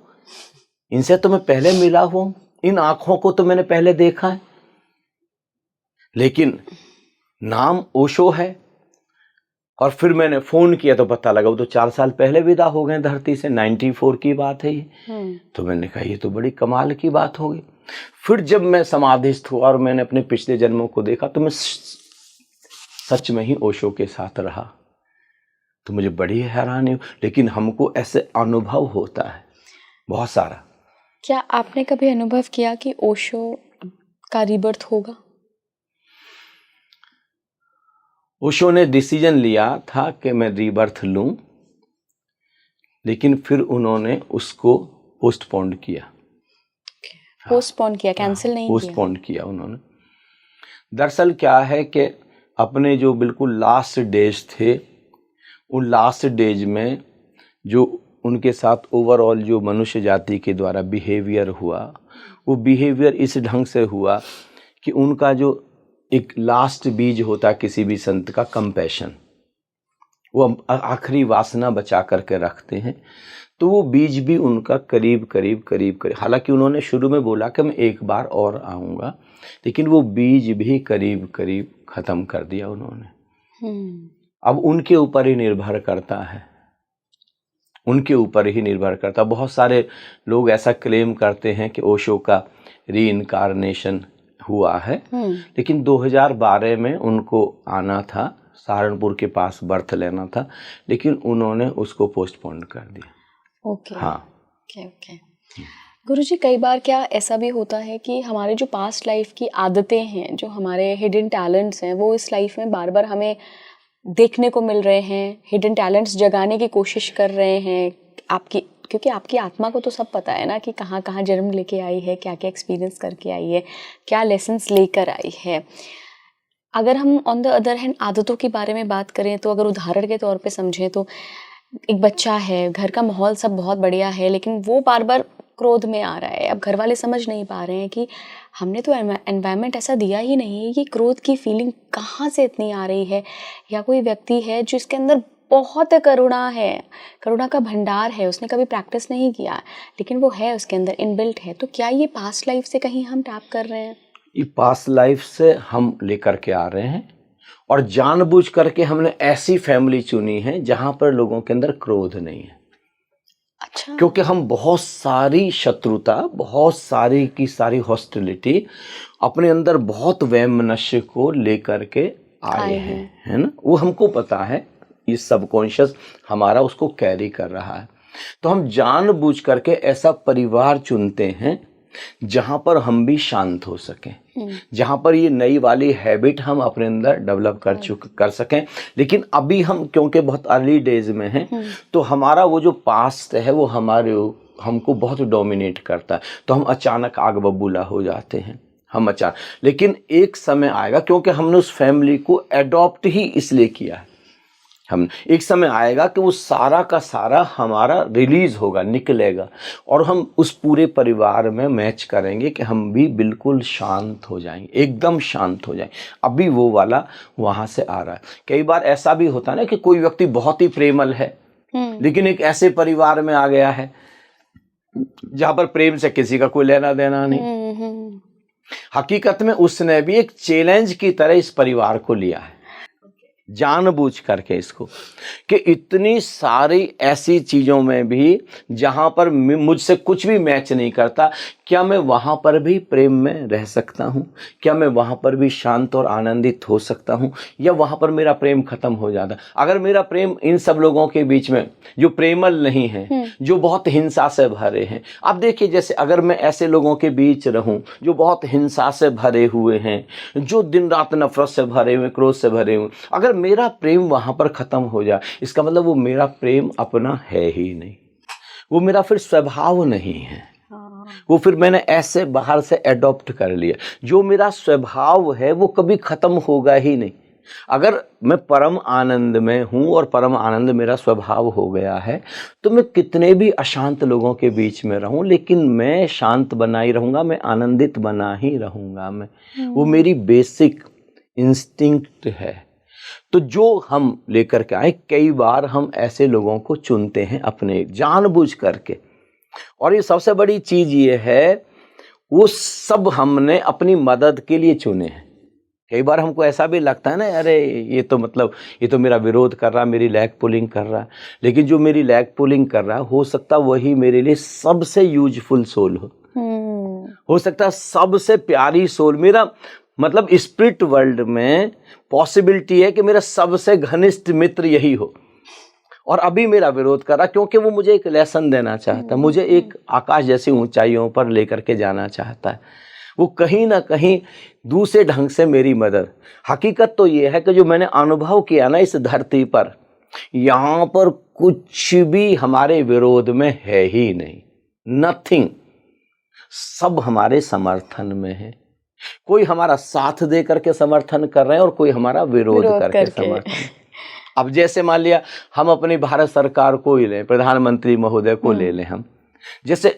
इनसे तो मैं पहले मिला हूं, इन आंखों को तो मैंने पहले देखा है, लेकिन नाम ओशो है। और फिर मैंने फोन किया तो पता लगा वो तो 4 साल पहले विदा हो गए धरती से, 94 की बात है ये। तो मैंने कहा ये तो बड़ी कमाल की बात होगी। फिर जब मैं समाधिस्थ हुआ और मैंने अपने पिछले जन्मों को देखा, तो मैं सच में ही ओशो के साथ रहा, तो मुझे बड़ी हैरानी हुई। लेकिन हमको ऐसे अनुभव होता है बहुत सारा। क्या आपने कभी अनुभव किया कि ओशो का रीबर्थ होगा? ओशो ने डिसीजन लिया था कि मैं रीबर्थ लूं, लेकिन फिर उन्होंने उसको पोस्टपोन किया। पोस्टपोन किया, कैंसिल नहीं किया? पोस्टपोन किया उन्होंने। दरअसल क्या है कि अपने जो बिल्कुल लास्ट डेज थे, उन लास्ट डेज में जो उनके साथ ओवरऑल जो मनुष्य जाति के द्वारा बिहेवियर हुआ, वो बिहेवियर इस ढंग से हुआ कि उनका जो एक लास्ट बीज होता किसी भी संत का, कंपैशन, वो आखिरी वासना बचा करके रखते हैं, तो वो बीज भी उनका करीब करीब, हालांकि उन्होंने शुरू में बोला कि मैं एक बार और आऊँगा, लेकिन वो बीज भी करीब करीब ख़त्म कर दिया उन्होंने। अब उनके ऊपर ही निर्भर करता है, उनके ऊपर ही निर्भर करता। बहुत सारे लोग ऐसा क्लेम करते हैं कि ओशो का रीइंकार्नेशन हुआ है, लेकिन 2012 में उनको आना था, सहारनपुर के पास बर्थ लेना था, लेकिन उन्होंने उसको पोस्टपोन कर दिया। ओके, हाँ, ओके। गुरुजी, कई बार क्या ऐसा भी होता है कि हमारे जो पास्ट लाइफ की आदतें हैं, जो हमारे हिडन टैलेंट्स हैं, वो इस लाइफ में बार बार हमें देखने को मिल रहे हैं, हिडन टैलेंट्स जगाने की कोशिश कर रहे हैं आपकी, क्योंकि आपकी आत्मा को तो सब पता है ना कि कहाँ कहाँ जन्म लेके आई है, क्या क्या एक्सपीरियंस करके आई है, क्या लेसन्स लेकर आई है। अगर हम ऑन द अदर हैंड आदतों के बारे में बात करें, तो अगर उदाहरण के तौर पे समझें तो एक बच्चा है, घर का माहौल सब बहुत बढ़िया है, लेकिन वो बार बार क्रोध में आ रहा है। अब घर वाले समझ नहीं पा रहे हैं कि हमने तो एनवायरनमेंट ऐसा दिया ही नहीं है, ये क्रोध की फीलिंग कहाँ से इतनी आ रही है, या कोई व्यक्ति है जो इसके अंदर बहुत करुणा है, करुणा का भंडार है, उसने कभी प्रैक्टिस नहीं किया लेकिन वो है उसके अंदर इनबिल्ट है। तो क्या ये पास्ट लाइफ से कहीं हम टैप कर रहे हैं? ये पास्ट लाइफ से हम लेकर के आ रहे हैं और जानबूझ करके हमने ऐसी फैमिली चुनी है जहां पर लोगों के अंदर क्रोध नहीं है। अच्छा। क्योंकि हम बहुत सारी शत्रुता, बहुत सारी की सारी हॉस्टिलिटी अपने अंदर, बहुत वैमनस्य को लेकर के आए हैं, है ना। वो हमको पता है, ये सबकॉन्शियस हमारा उसको कैरी कर रहा है। तो हम जानबूझ करके ऐसा परिवार चुनते हैं जहां पर हम भी शांत हो सकें, जहां पर ये नई वाली हैबिट हम अपने अंदर डेवलप कर सकें। लेकिन अभी हम क्योंकि बहुत अर्ली डेज में हैं, तो हमारा वो जो पास्ट है वो हमको बहुत डोमिनेट करता है। तो हम अचानक आग बबूला हो जाते हैं, हम अचानक। लेकिन एक समय आएगा, क्योंकि हमने उस फैमिली को एडॉप्ट ही इसलिए किया है, हम एक समय आएगा कि वो सारा का सारा हमारा रिलीज होगा, निकलेगा, और हम उस पूरे परिवार में मैच करेंगे कि हम भी बिल्कुल शांत हो जाएंगे, एकदम शांत हो जाएंगे। अभी वो वाला वहां से आ रहा है। कई बार ऐसा भी होता है ना कि कोई व्यक्ति बहुत ही प्रेमल है लेकिन एक ऐसे परिवार में आ गया है जहां पर प्रेम से किसी का कोई लेना देना नहीं। हकीकत में उसने भी एक चैलेंज की तरह इस परिवार को लिया है, जानबूझ करके इसको, कि इतनी सारी ऐसी चीजों में भी जहां पर मुझसे कुछ भी मैच नहीं करता, क्या मैं वहां पर भी प्रेम में रह सकता हूं? क्या मैं वहां पर भी शांत और आनंदित हो सकता हूं, या वहां पर मेरा प्रेम खत्म हो जाता? अगर मेरा प्रेम इन सब लोगों के बीच में जो प्रेमल नहीं है, जो बहुत हिंसा से भरे हैं, आप देखिए, जैसे अगर मैं ऐसे लोगों के बीच रहूं जो बहुत हिंसा से भरे हुए हैं, जो दिन रात नफरत से भरे हुए, क्रोध से भरे हुए, अगर मेरा प्रेम वहां पर खत्म हो जाए, इसका मतलब वो मेरा प्रेम अपना है ही नहीं, वो मेरा फिर स्वभाव नहीं है, वो फिर मैंने ऐसे बाहर से एडॉप्ट कर लिया। जो मेरा स्वभाव है वो कभी खत्म होगा ही नहीं। अगर मैं परम आनंद में हूं और परम आनंद मेरा स्वभाव हो गया है, तो मैं कितने भी अशांत लोगों के बीच में रहूं, लेकिन मैं शांत बना ही रहूंगा, मैं आनंदित बना ही रहूंगा। वो मेरी बेसिक इंस्टिंक्ट है। तो जो हम लेकर के आए, कई बार हम ऐसे लोगों को चुनते हैं अपने, जानबूझ करके। और ये सबसे बड़ी चीज ये है, वो सब हमने अपनी मदद के लिए चुने हैं। कई बार हमको ऐसा भी लगता है ना, अरे ये तो मेरा विरोध कर रहा है, मेरी लैग पुलिंग कर रहा है। लेकिन जो मेरी लैग पुलिंग कर रहा है, हो सकता वही मेरे लिए सबसे यूजफुल सोल हो सकता है सबसे प्यारी सोल। मेरा मतलब स्पिरिट वर्ल्ड में पॉसिबिलिटी है कि मेरा सबसे घनिष्ठ मित्र यही हो, और अभी मेरा विरोध कर रहा, क्योंकि वो मुझे एक लेसन देना चाहता है, मुझे एक आकाश जैसी ऊंचाइयों पर लेकर के जाना चाहता है। वो कहीं ना कहीं दूसरे ढंग से मेरी मदद। हकीकत तो ये है कि जो मैंने अनुभव किया ना इस धरती पर, यहाँ पर कुछ भी हमारे विरोध में है ही नहीं, नथिंग। सब हमारे समर्थन में है। कोई हमारा साथ दे करके समर्थन कर रहे हैं और कोई हमारा विरोध करके समर्थन। अब जैसे मान लिया हम अपनी भारत सरकार को ही लें, प्रधानमंत्री महोदय को ले लें हम, जैसे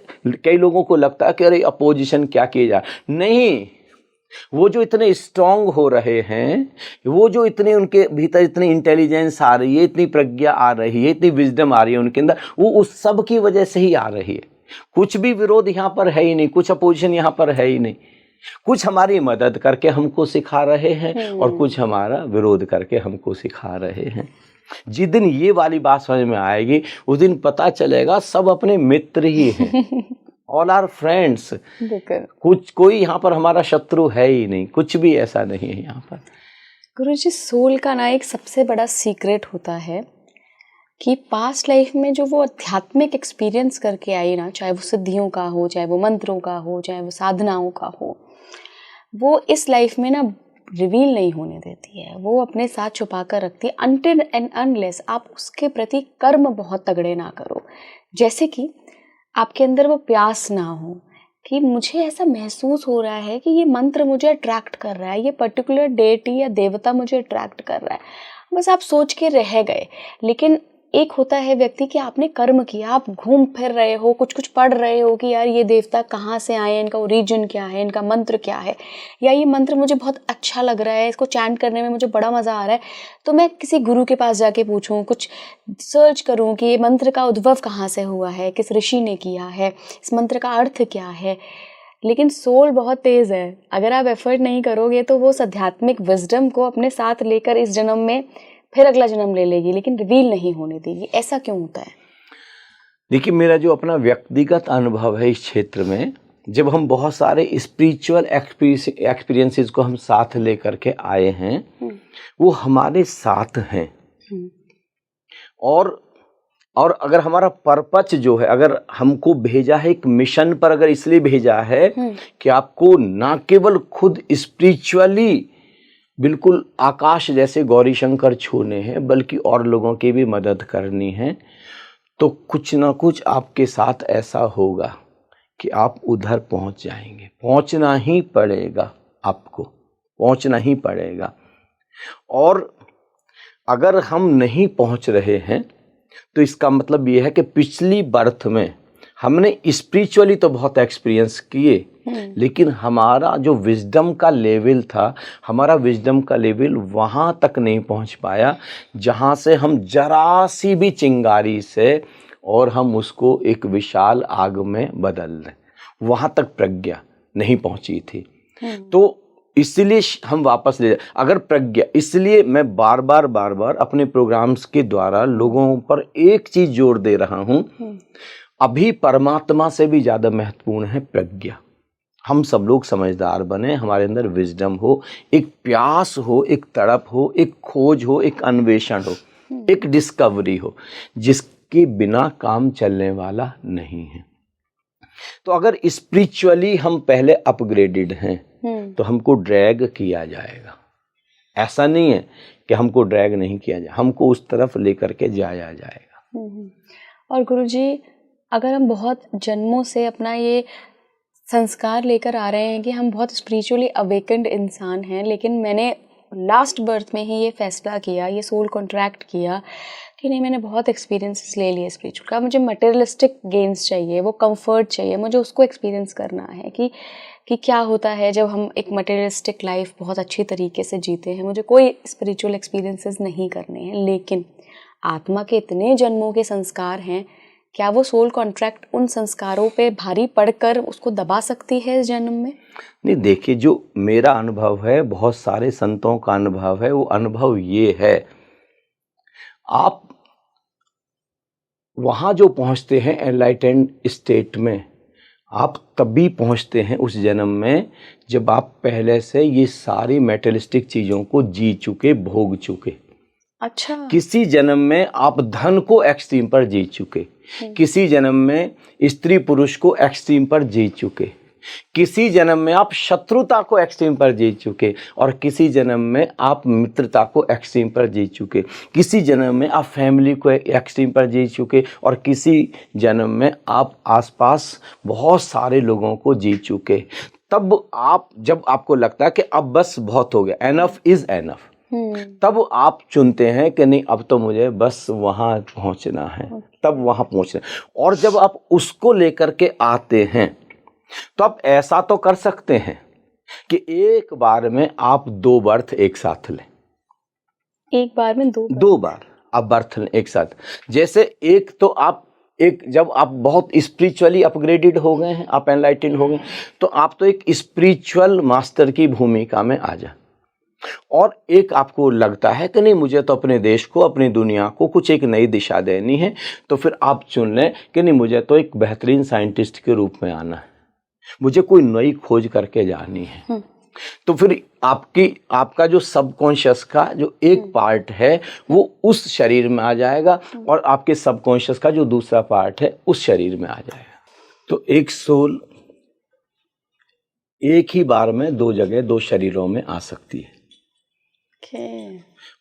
कई लोगों को लगता है कि अरे अपोजिशन क्या किए जा, नहीं, वो जो इतने स्ट्रांग हो रहे हैं, वो जो इतने उनके भीतर इतनी इंटेलिजेंस आ रही है, इतनी प्रज्ञा आ रही है, इतनी विजडम आ रही है उनके अंदर, वो उस सब की वजह से ही आ रही है। कुछ भी विरोध यहाँ पर है ही नहीं, कुछ अपोजिशन यहाँ पर है ही नहीं। कुछ हमारी मदद करके हमको सिखा रहे हैं और कुछ हमारा विरोध करके हमको सिखा रहे हैं। जिस दिन ये वाली बात समझ में आएगी, उस दिन पता चलेगा सब अपने मित्र ही हैं। All are friends. कोई यहाँ पर हमारा शत्रु है ही नहीं, कुछ भी ऐसा नहीं है यहाँ पर। गुरुजी, सोल का ना एक सबसे बड़ा सीक्रेट होता है कि पास्ट लाइफ में जो वो आध्यात्मिक एक्सपीरियंस करके आई ना, चाहे वो सिद्धियों का हो, चाहे वो मंत्रों का हो, चाहे वो साधनाओं का हो, वो इस लाइफ में ना रिवील नहीं होने देती है, वो अपने साथ छुपा कर रखती है अनटिल एंड अनलेस आप उसके प्रति कर्म बहुत तगड़े ना करो। जैसे कि आपके अंदर वो प्यास ना हो कि मुझे ऐसा महसूस हो रहा है कि ये मंत्र मुझे अट्रैक्ट कर रहा है, ये पर्टिकुलर डेटी या देवता मुझे अट्रैक्ट कर रहा है, बस आप सोच के रह गए। लेकिन एक होता है व्यक्ति कि आपने कर्म किया, आप घूम फिर रहे हो, कुछ कुछ पढ़ रहे हो कि यार ये देवता कहाँ से आए, इनका ओरिजिन क्या है, इनका मंत्र क्या है, या ये मंत्र मुझे बहुत अच्छा लग रहा है, इसको चैंट करने में मुझे बड़ा मज़ा आ रहा है, तो मैं किसी गुरु के पास जाके पूछूं, कुछ सर्च करूं कि ये मंत्र का उद्भव कहाँ से हुआ है, किस ऋषि ने किया है, इस मंत्र का अर्थ क्या है। लेकिन सोल बहुत तेज़ है, अगर आप एफर्ट नहीं करोगे तो वो उस आध्यात्मिक विजडम को अपने साथ लेकर इस जन्म में फिर अगला जन्म ले लेगी, लेकिन रिवील नहीं होने देगी। ऐसा क्यों होता है? देखिए, मेरा जो अपना व्यक्तिगत अनुभव है इस क्षेत्र में, जब हम बहुत सारे स्पिरिचुअल एक्सपीरियंसेस को हम साथ लेकर के आए हैं, वो हमारे साथ हैं। और अगर हमारा पर्पस जो है, अगर हमको भेजा है एक मिशन पर, अगर इसलिए भेजा है कि आपको ना केवल खुद स्पिरिचुअली बिल्कुल आकाश जैसे गौरी शंकर छूने हैं, बल्कि और लोगों की भी मदद करनी है, तो कुछ ना कुछ आपके साथ ऐसा होगा कि आप उधर पहुंच जाएंगे। पहुंचना ही पड़ेगा, आपको पहुंचना ही पड़ेगा। और अगर हम नहीं पहुंच रहे हैं तो इसका मतलब ये है कि पिछली बर्थ में हमने स्पिरिचुअली तो बहुत एक्सपीरियंस किए, लेकिन हमारा जो विजडम का लेवल था, हमारा विजडम का लेवल वहाँ तक नहीं पहुँच पाया जहाँ से हम जरा सी भी चिंगारी से और हम उसको एक विशाल आग में बदल दें, वहाँ तक प्रज्ञा नहीं पहुँची थी। तो इसलिए हम वापस ले जाए, अगर प्रज्ञा, इसलिए मैं बार बार अपने प्रोग्राम्स के द्वारा लोगों पर एक चीज़ जोर दे रहा हूँ, अभी परमात्मा से भी ज़्यादा महत्वपूर्ण है प्रज्ञा। हम सब लोग समझदार बने, हमारे अंदर विजडम हो, एक प्यास हो, एक तड़प हो, एक खोज हो, एक अन्वेषण हो, एक डिस्कवरी हो, जिसके बिना काम चलने वाला नहीं है। तो अगर स्पिरिचुअली हम पहले अपग्रेडेड हैं तो हमको ड्रैग किया जाएगा। ऐसा नहीं है कि हमको ड्रैग नहीं किया जाए, हमको उस तरफ लेकर के जाया जाएगा। और गुरुजी, अगर हम बहुत जन्मों से अपना ये संस्कार लेकर आ रहे हैं कि हम बहुत स्पिरिचुअली अवेकेंड इंसान हैं, लेकिन मैंने लास्ट बर्थ में ही ये फैसला किया, ये सोल कॉन्ट्रैक्ट किया कि नहीं, मैंने बहुत एक्सपीरियंसेस ले लिए स्पिरिचुअल का, मुझे मटेरियलिस्टिक गेन्स चाहिए, वो कंफर्ट चाहिए, मुझे उसको एक्सपीरियंस करना है कि क्या होता है जब हम एक मटेरियलिस्टिक लाइफ बहुत अच्छी तरीके से जीते हैं, मुझे कोई स्पिरिचुअल एक्सपीरियंसेस नहीं करने हैं। लेकिन आत्मा के इतने जन्मों के संस्कार हैं, क्या वो सोल कॉन्ट्रैक्ट उन संस्कारों पे भारी पड़कर उसको दबा सकती है इस जन्म में? नहीं, देखिए, जो मेरा अनुभव है, बहुत सारे संतों का अनुभव है, वो अनुभव ये है, आप वहाँ जो पहुँचते हैं एनलाइटेंड स्टेट में, आप तभी पहुँचते हैं उस जन्म में जब आप पहले से ये सारी मेटेरियलिस्टिक चीज़ों को जी चुके, भोग चुके। अच्छा। किसी जन्म में आप धन को एक्सट्रीम पर जी चुके, किसी जन्म में स्त्री पुरुष को एक्सट्रीम पर जी चुके, किसी जन्म में आप शत्रुता को एक्सट्रीम पर जी चुके, और किसी जन्म में आप मित्रता को एक्सट्रीम पर जी चुके, किसी जन्म में आप फैमिली को एक्सट्रीम पर जी चुके, और किसी जन्म में आप आसपास बहुत सारे लोगों को जी चुके। तब आप, जब आपको लगता है कि अब बस बहुत हो गया, एनफ इज एनफ, तब आप चुनते हैं कि नहीं, अब तो मुझे बस वहाँ पहुँचना है, तब वहाँ पहुँचना। और जब आप उसको लेकर के आते हैं तो आप ऐसा तो कर सकते हैं कि एक बार में आप 2 बर्थ एक साथ लें। एक बार में 2 बार आप बर्थ लें एक साथ। जैसे एक तो आप, एक जब आप बहुत स्पिरिचुअली अपग्रेडेड हो गए हैं, आप एनलाइटेंड हो गए, तो आप तो एक स्पिरिचुअल मास्टर की भूमिका में आ जाए। और एक आपको लगता है कि नहीं, मुझे तो अपने देश को, अपनी दुनिया को कुछ एक नई दिशा देनी है, तो फिर आप चुन लें कि नहीं, मुझे तो एक बेहतरीन साइंटिस्ट के रूप में आना है, मुझे कोई नई खोज करके जानी है। तो फिर आपका जो सबकॉन्शियस का जो एक पार्ट है वो उस शरीर में आ जाएगा, और आपके सबकॉन्शियस का जो दूसरा पार्ट है उस शरीर में आ जाएगा। तो एक सोल एक ही बार में 2 जगह, 2 शरीरों में आ सकती है।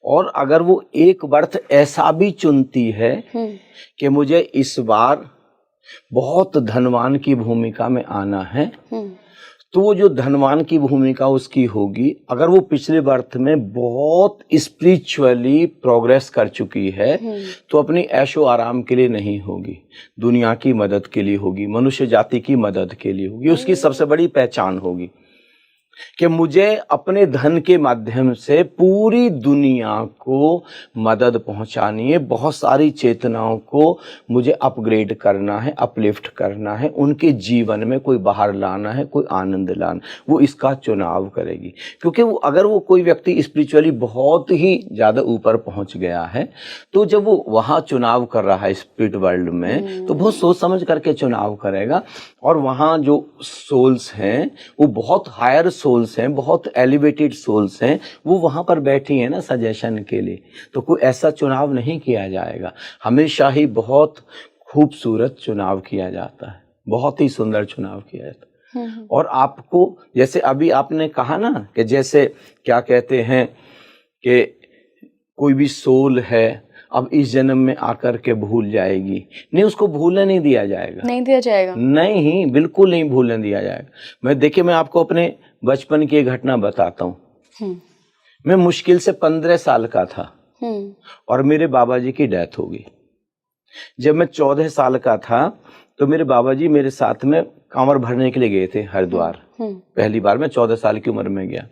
और अगर वो एक बर्थ ऐसा भी चुनती है कि मुझे इस बार बहुत धनवान की भूमिका में आना है, तो वो जो धनवान की भूमिका उसकी होगी, अगर वो पिछले बर्थ में बहुत स्पिरिचुअली प्रोग्रेस कर चुकी है तो अपनी ऐशो आराम के लिए नहीं होगी, दुनिया की मदद के लिए होगी, मनुष्य जाति की मदद के लिए होगी। उसकी सबसे बड़ी पहचान होगी कि मुझे अपने धन के माध्यम से पूरी दुनिया को मदद पहुंचानी है, बहुत सारी चेतनाओं को मुझे अपग्रेड करना है, अपलिफ्ट करना है, उनके जीवन में कोई बाहर लाना है, कोई आनंद लाना। वो इसका चुनाव करेगी, क्योंकि वो अगर वो कोई व्यक्ति स्पिरिचुअली बहुत ही ज़्यादा ऊपर पहुंच गया है तो जब वो वहाँ चुनाव कर रहा है स्पिरिट वर्ल्ड में तो बहुत सोच समझ करके चुनाव करेगा। और वहाँ जो सोल्स हैं वो बहुत हायर सोल्स हैं, बहुत एलिवेटेड सोल्स हैं, वो वहाँ पर बैठी हैं ना सजेशन के लिए। तो कोई ऐसा चुनाव नहीं किया जाएगा, हमेशा ही बहुत खूबसूरत चुनाव किया जाता है, बहुत ही सुंदर चुनाव किया जाता है। और आपको जैसे अभी आपने कहा ना कि जैसे क्या कहते हैं कि कोई भी सोल है अब इस जन्म में आकर के भूल जाएगी, नहीं, उसको भूलने नहीं दिया जाएगा, नहीं दिया जाएगा, नहीं, बिल्कुल नहीं भूलने दिया जाएगा। देखिए मैं आपको अपने बचपन की एक घटना बताता हूँ। मैं मुश्किल से 15 साल का था और मेरे बाबा जी की डेथ हो गई। जब मैं 14 साल का था तो मेरे बाबा जी मेरे साथ में कांवर भरने के लिए गए थे हरिद्वार। पहली बार मैं 14 साल की उम्र में गया।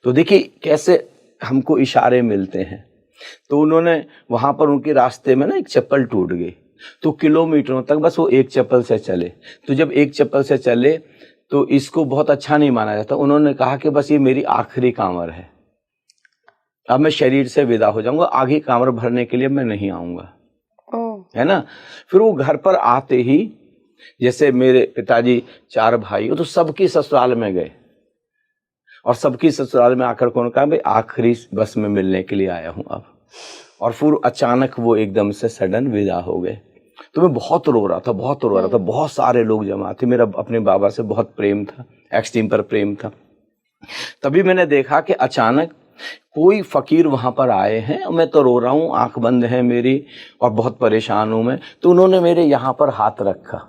तो देखिए कैसे हमको इशारे मिलते हैं। तो उन्होंने वहां पर उनके रास्ते में ना एक चप्पल टूट गई, तो किलोमीटरों तक बस वो एक चप्पल से चले। तो जब एक चप्पल से चले तो इसको बहुत अच्छा नहीं माना जाता। उन्होंने कहा कि बस ये मेरी आखिरी कांवर है, अब मैं शरीर से विदा हो जाऊंगा, आगे कांवर भरने के लिए मैं नहीं आऊंगा, है ना। फिर वो घर पर आते ही, जैसे मेरे पिताजी 4 भाई, तो सबकी ससुराल में गए और सबकी ससुराल में आकर कौन कहा भाई आखिरी बस में मिलने के लिए आया हूं अब। और फिर अचानक वो एकदम से सडन विदा हो गए। तो मैं बहुत रो रहा था, बहुत रो रहा था, बहुत सारे लोग जमा थे, मेरा अपने बाबा से बहुत प्रेम था, एक्सट्रीम पर प्रेम था। तभी मैंने देखा कि अचानक कोई फकीर वहां पर आए हैं, मैं तो रो रहा हूँ, आंख बंद है मेरी और बहुत परेशान हूं मैं। तो उन्होंने मेरे यहाँ पर हाथ रखा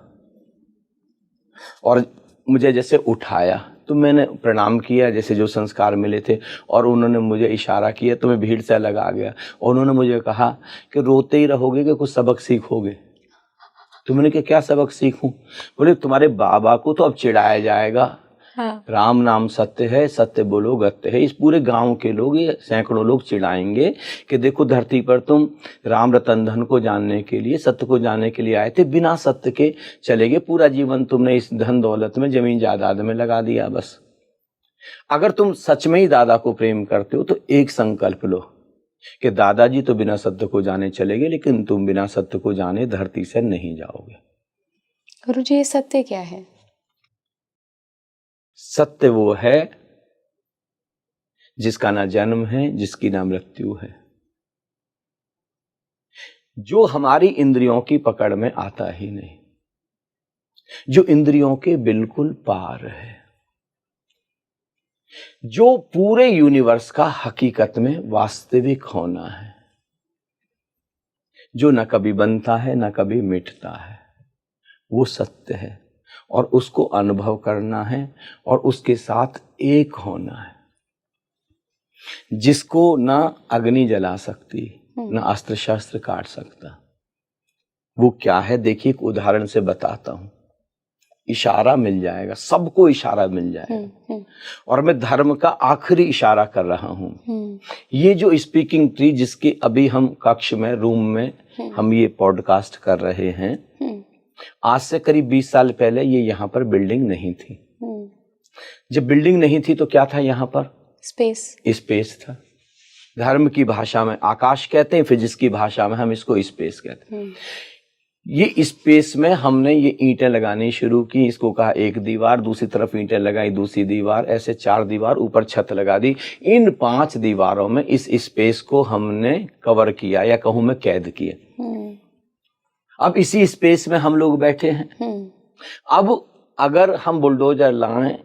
और मुझे जैसे उठाया, तो मैंने प्रणाम किया जैसे जो संस्कार मिले थे, और उन्होंने मुझे इशारा किया तो मैं भीड़ से अलग आ गया। और उन्होंने मुझे कहा कि रोते ही रहोगे कि कुछ सबक सीखोगे। तो मैंने कहा क्या सबक सीखूं? बोले तुम्हारे बाबा को तो अब चिढ़ाया जाएगा। हाँ। राम नाम सत्य है, सत्य बोलो गत्य है। इस पूरे गांव के लोग, ये सैकड़ों लोग चिढ़ाएंगे कि देखो धरती पर तुम राम रतन धन को जानने के लिए, सत्य को जानने के लिए आए थे, बिना सत्य के चले गए, पूरा जीवन तुमने इस धन दौलत में, जमीन जायदाद में लगा दिया। बस अगर तुम सच में ही दादा को प्रेम करते हो तो एक संकल्प लो कि दादाजी तो बिना सत्य को जाने चले गए, लेकिन तुम बिना सत्य को जाने धरती से नहीं जाओगे। गुरुजी ये सत्य क्या है? सत्य वो है जिसका ना जन्म है, जिसकी ना मृत्यु है, जो हमारी इंद्रियों की पकड़ में आता ही नहीं, जो इंद्रियों के बिल्कुल पार है, जो पूरे यूनिवर्स का हकीकत में वास्तविक होना है, जो न कभी बनता है न कभी मिटता है, वो सत्य है। और उसको अनुभव करना है और उसके साथ एक होना है, जिसको ना अग्नि जला सकती, ना अस्त्र शस्त्र काट सकता। वो क्या है देखिए, एक उदाहरण से बताता हूं। इशारा मिल जाएगा, सबको इशारा मिल जाएगा। और मैं धर्म का आखिरी इशारा कर रहा हूं। ये जो स्पीकिंग ट्री जिसके अभी हम कक्ष में, रूम में हम ये पॉडकास्ट कर रहे हैं, आज से करीब 20 साल पहले ये यहाँ पर बिल्डिंग नहीं थी। जब बिल्डिंग नहीं थी तो क्या था यहाँ पर? स्पेस था। धर्म की भाषा में आकाश कहते हैं, फिजिक्स की भाषा में हम इसको स्पेस कहते हैं। ये स्पेस में हमने ये ईंटें लगानी शुरू की, इसको कहा एक दीवार, दूसरी तरफ ईंटें लगाई, दूसरी दीवार, ऐसे 4 दीवार, ऊपर छत लगा दी। इन 5 दीवारों में इस स्पेस को हमने कवर किया, या कहूं मैं कैद किया। अब इसी स्पेस में हम लोग बैठे हैं। अब अगर हम बुलडोजर लाएं,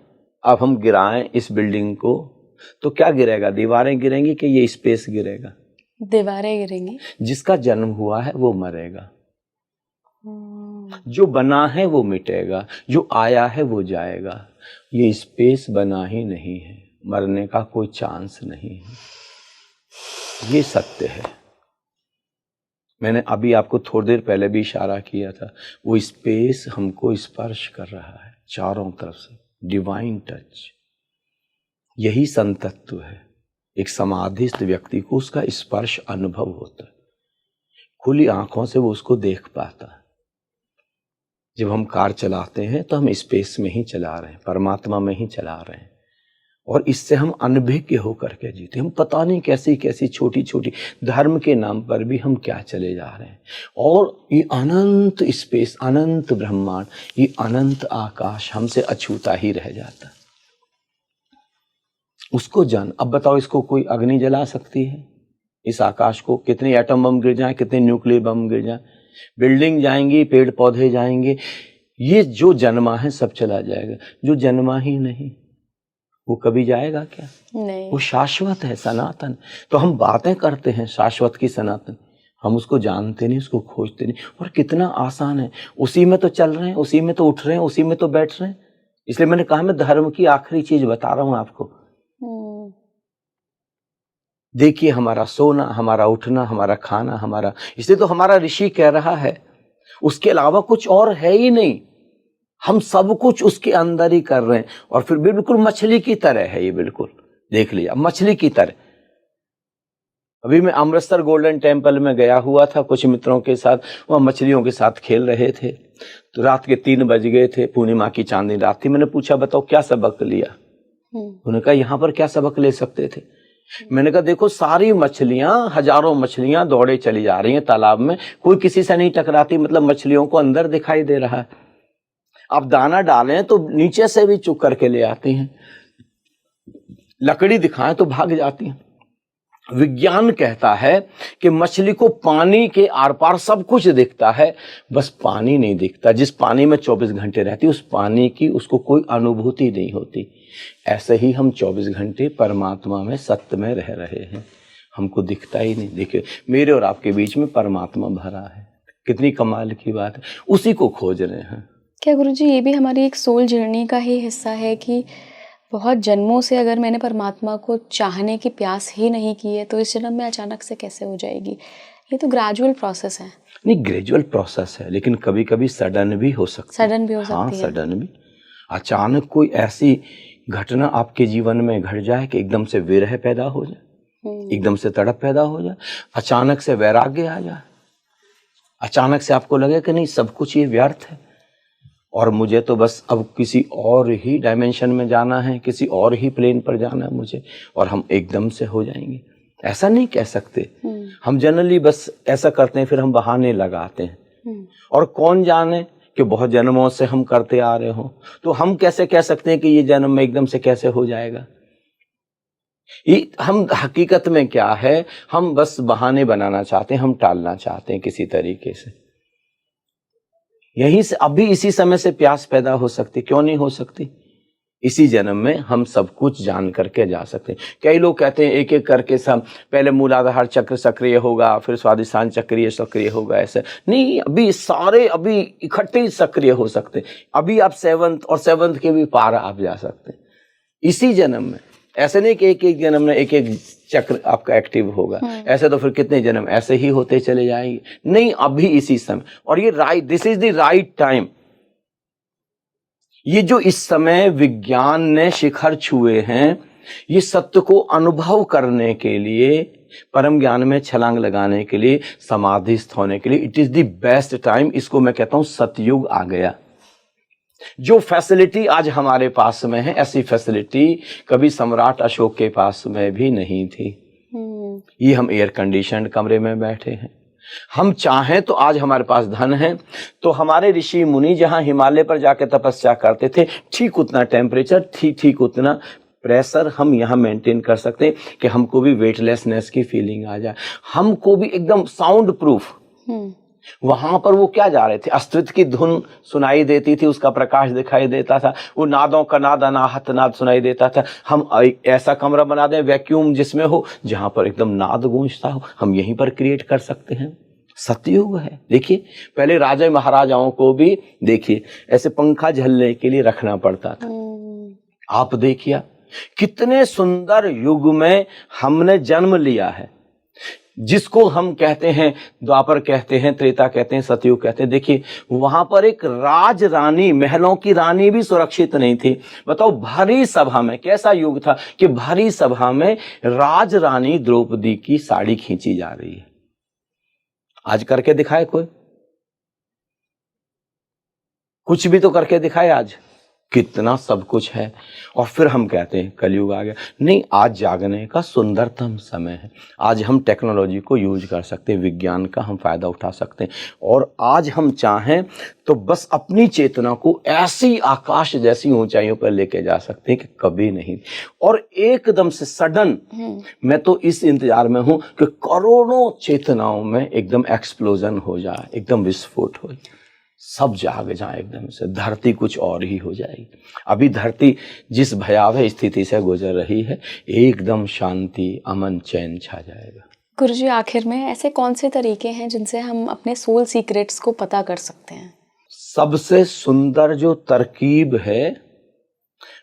अब हम गिराएं इस बिल्डिंग को, तो क्या गिरेगा? दीवारें गिरेंगी कि ये स्पेस गिरेगा? दीवारें गिरेंगी। जिसका जन्म हुआ है वो मरेगा, जो बना है वो मिटेगा, जो आया है वो जाएगा, ये स्पेस बना ही नहीं है, मरने का कोई चांस नहीं है, ये सत्य है। मैंने अभी आपको थोड़ी देर पहले भी इशारा किया था, वो स्पेस हमको स्पर्श कर रहा है चारों तरफ से, डिवाइन टच। यही संतत्व है। एक समाधिस्थ व्यक्ति को उसका स्पर्श अनुभव होता है, खुली आंखों से वो उसको देख पाता है। जब हम कार चलाते हैं तो हम स्पेस में ही चला रहे हैं, परमात्मा में ही चला रहे हैं, और इससे हम अनभिज्ञ होकर के जीते। हम पता नहीं कैसी कैसी छोटी छोटी धर्म के नाम पर भी हम क्या चले जा रहे हैं। और ये अनंत स्पेस, अनंत ब्रह्मांड, ये अनंत आकाश हमसे अछूता ही रह जाता। उसको जान। अब बताओ, इसको कोई अग्नि जला सकती है? इस आकाश को कितने एटम बम गिर जाए, कितने न्यूक्लियर बम गिर जाए, बिल्डिंग जाएंगी, पेड़ पौधे जाएंगे, ये जो जन्मा है सब चला जाएगा। जो जन्मा ही नहीं वो कभी जाएगा क्या? नहीं। वो शाश्वत है, सनातन। तो हम बातें करते हैं शाश्वत की, सनातन, हम उसको जानते नहीं, उसको खोजते नहीं। और कितना आसान है, उसी में तो चल रहे हैं, उसी में तो उठ रहे हैं, उसी में तो बैठ रहे हैं। इसलिए मैंने कहा मैं धर्म की आखिरी चीज बता रहा हूं आपको। देखिए, हमारा सोना, हमारा उठना, हमारा खाना, हमारा, इसलिए तो हमारा ऋषि कह रहा है उसके अलावा कुछ और है ही नहीं। हम सब कुछ उसके अंदर ही कर रहे हैं। और फिर बिल्कुल मछली की तरह है ये, बिल्कुल देख लिया, मछली की तरह। अभी मैं अमृतसर गोल्डन टेम्पल में गया हुआ था कुछ मित्रों के साथ, वह मछलियों के साथ खेल रहे थे। तो रात के 3 बज गए थे, पूर्णिमा की चांदनी रात थी। मैंने पूछा बताओ क्या सबक लिया? उन्होंने कहा यहाँ पर क्या सबक ले सकते थे? मैंने कहा देखो, सारी मछलियां, हजारों मछलियां दौड़े चली जा रही हैं तालाब में, कोई किसी से नहीं टकराती, मतलब मछलियों को अंदर दिखाई दे रहा है। अब दाना डालें तो नीचे से भी चुक करके ले आती हैं, लकड़ी दिखाएं तो भाग जाती हैं। विज्ञान कहता है कि मछली को पानी के आर पार सब कुछ दिखता है, बस पानी नहीं दिखता। जिस पानी में 24 घंटे रहती, उस पानी की उसको कोई अनुभूति नहीं होती। ऐसे ही हम 24 घंटे परमात्मा में, सत्य में रह रहे हैं, हमको दिखता ही नहीं। देखिए, मेरे और आपके बीच में परमात्मा भरा है, कितनी कमाल की बात है, उसी को खोज रहे हैं। क्या गुरुजी ये भी हमारी एक सोल जर्नी का ही हिस्सा है कि बहुत जन्मों से अगर मैंने परमात्मा को चाहने की प्यास ही नहीं की है तो इस जन्म में अचानक से कैसे हो जाएगी? ये तो ग्रेजुअल प्रोसेस है। नहीं, ग्रेजुअल प्रोसेस है, लेकिन कभी कभी सडन भी हो सकता है। सडन भी हो सकती है। हाँ, सडन भी। अचानक कोई ऐसी घटना आपके जीवन में घट जाए कि एकदम से विरह पैदा हो जाए, एकदम से तड़प पैदा हो जाए, अचानक से वैराग्य आ जाए, अचानक से आपको लगे कि नहीं सब कुछ ये व्यर्थ है और मुझे तो बस अब किसी और ही डायमेंशन में जाना है, किसी और ही प्लेन पर जाना है मुझे, और हम एकदम से हो जाएंगे। ऐसा नहीं कह सकते। हम जनरली बस ऐसा करते हैं, फिर हम बहाने लगाते हैं। और कौन जाने कि बहुत जन्मों से हम करते आ रहे हो, तो हम कैसे कह सकते हैं कि ये जन्म में एकदम से कैसे हो जाएगा? ये हम हकीकत में क्या है, हम बस बहाने बनाना चाहते हैं, हम टालना चाहते हैं किसी तरीके से। यहीं से अभी इसी समय से प्यास पैदा हो सकती, क्यों नहीं हो सकती? इसी जन्म में हम सब कुछ जान करके जा सकते हैं। कई लोग कहते हैं एक एक करके सब, पहले मूलाधार चक्र सक्रिय होगा, फिर स्वादिष्ठान चक्रीय सक्रिय होगा, ऐसे नहीं। अभी सारे अभी इकट्ठे ही सक्रिय हो सकते हैं। अभी आप 7th और 7th के भी पार आप जा सकते हैं इसी जन्म में। ऐसे नहीं कि एक एक जन्म में एक एक चक्र आपका एक्टिव होगा, ऐसे तो फिर कितने जन्म ऐसे ही होते चले जाएंगे। नहीं, अभी इसी समय, और ये right, this is the right time. ये जो इस समय विज्ञान ने शिखर छुए हैं, ये सत्य को अनुभव करने के लिए, परम ज्ञान में छलांग लगाने के लिए, समाधिस्थ होने के लिए, it is the best time. इसको मैं कहता हूं सतयुग आ गया। जो फैसिलिटी आज हमारे पास में है, ऐसी फैसिलिटी कभी सम्राट अशोक के पास में भी नहीं थी। ये हम एयर कंडीशनड कमरे में बैठे हैं। हम चाहें तो आज हमारे पास धन है, तो हमारे ऋषि मुनि जहां हिमालय पर जाकर तपस्या करते थे, ठीक उतना टेम्परेचर, ठीक उतना प्रेशर हम यहाँ मेंटेन कर सकते हैं कि हमको भी वेटलेसनेस की फीलिंग आ जाए, हमको भी एकदम साउंड प्रूफ। वहां पर वो क्या जा रहे थे, अस्तित्व की धुन सुनाई देती थी, उसका प्रकाश दिखाई देता था, वो नादों का नाद, अनाहत नाद सुनाई देता था। हम ऐसा कमरा बना दें वैक्यूम जिसमें हो, जहां पर एकदम नाद गूंजता हो, हम यहीं पर क्रिएट कर सकते हैं। सतयुग है। देखिए, पहले राजा महाराजाओं को भी देखिए ऐसे पंखा झलने के लिए रखना पड़ता था, आप देखिए कितने सुंदर युग में हमने जन्म लिया है, जिसको हम कहते हैं द्वापर कहते हैं, त्रेता कहते हैं, सतयुग कहते हैं। देखिए वहां पर एक राज रानी, महलों की रानी भी सुरक्षित नहीं थी। बताओ, भरी सभा में, कैसा युग था कि भरी सभा में राज रानी द्रौपदी की साड़ी खींची जा रही है। आज करके दिखाए कोई, कुछ भी तो करके दिखाए आज, कितना सब कुछ है। और फिर हम कहते हैं कलयुग आ गया। नहीं, आज जागने का सुंदरतम समय है। आज हम टेक्नोलॉजी को यूज कर सकते हैं, विज्ञान का हम फायदा उठा सकते हैं, और आज हम चाहें तो बस अपनी चेतना को ऐसी आकाश जैसी ऊंचाइयों पर लेके जा सकते हैं कि कभी नहीं। और एकदम से सडन, मैं तो इस इंतजार में हूं कि करोड़ों चेतनाओं में एकदम एक्सप्लोजन हो जाए, एकदम विस्फोट हो, सब जाग जाए एकदम से, धरती कुछ और ही हो जाएगी। अभी धरती जिस भयावह स्थिति से गुजर रही है, एकदम शांति, अमन, चैन छा जाएगा। गुरुजी, आखिर में ऐसे कौन से तरीके हैं जिनसे हम अपने सोल सीक्रेट्स को पता कर सकते हैं? सबसे सुंदर जो तरकीब है,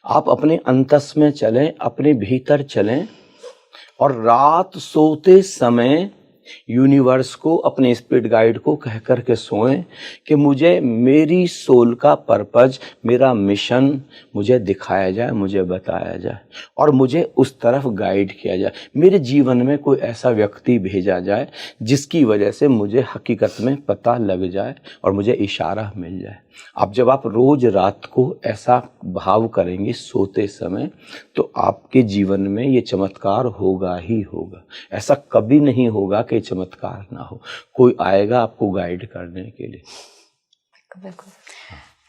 आप अपने अंतस में चलें, अपने भीतर चलें, और रात सोते समय यूनिवर्स को, अपने स्पिरिट गाइड को कह कर के सोएं कि मुझे मेरी सोल का पर्पज, मेरा मिशन मुझे दिखाया जाए, मुझे बताया जाए, और मुझे उस तरफ गाइड किया जाए। मेरे जीवन में कोई ऐसा व्यक्ति भेजा जाए जिसकी वजह से मुझे हकीकत में पता लग जाए और मुझे इशारा मिल जाए। अब जब आप रोज रात को ऐसा भाव करेंगे सोते समय, तो आपके जीवन में ये चमत्कार होगा ही होगा। ऐसा कभी नहीं होगा कि चमत्कार ना हो। कोई आएगा आपको गाइड करने के लिए। बिल्कुल।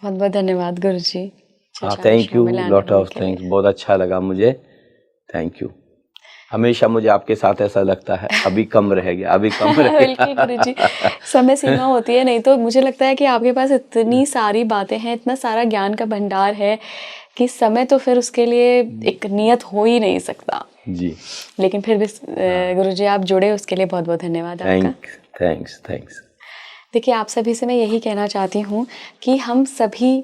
बहुत बहुत धन्यवाद गुरुजी। Thank you, lot of thanks. बहुत अच्छा लगा मुझे, थैंक यू। हमेशा मुझे आपके साथ ऐसा लगता है, अभी कम रह गया, अभी कम रह गया। बिल्कुल गुरुजी, समय सीमा होती है, नहीं तो मुझे लगता है कि आपके पास इतनी सारी बातें हैं, इतना सारा ज्ञान का भंडार है कि समय तो फिर उसके लिए एक नियत हो ही नहीं सकता जी। लेकिन फिर भी गुरुजी आप जुड़े, उसके लिए बहुत बहुत धन्यवाद आपका। थैंक्स। देखिए, आप सभी से मैं यही कहना चाहती हूँ कि हम सभी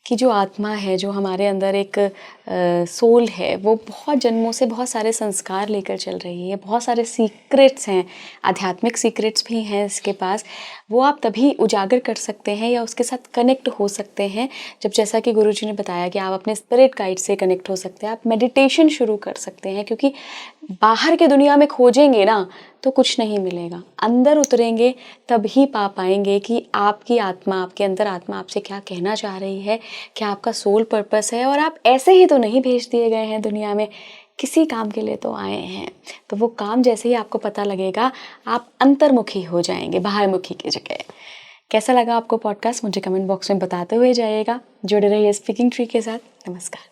की जो आत्मा है, जो हमारे अंदर एक सोल है, वो बहुत जन्मों से बहुत सारे संस्कार लेकर चल रही है, बहुत सारे सीक्रेट्स हैं, आध्यात्मिक सीक्रेट्स भी हैं इसके पास। वो आप तभी उजागर कर सकते हैं या उसके साथ कनेक्ट हो सकते हैं जब, जैसा कि गुरुजी ने बताया, कि आप अपने स्पिरिट गाइड से कनेक्ट हो सकते हैं, आप मेडिटेशन शुरू कर सकते हैं, क्योंकि बाहर के दुनिया में खोजेंगे ना तो कुछ नहीं मिलेगा, अंदर उतरेंगे तब ही पा पाएंगे कि आपकी आत्मा, आपके अंदर आत्मा आपसे क्या कहना चाह रही है, क्या आपका सोल पर्पस है। और आप ऐसे ही तो नहीं भेज दिए गए हैं दुनिया में, किसी काम के लिए तो आए हैं। तो वो काम जैसे ही आपको पता लगेगा, आप अंतर्मुखी हो जाएंगे, बाहरमुखी की जगह। कैसा लगा आपको पॉडकास्ट, मुझे कमेंट बॉक्स में बताते हुए जाइएगा। जुड़े रहिए स्पीकिंग ट्री के साथ। नमस्कार।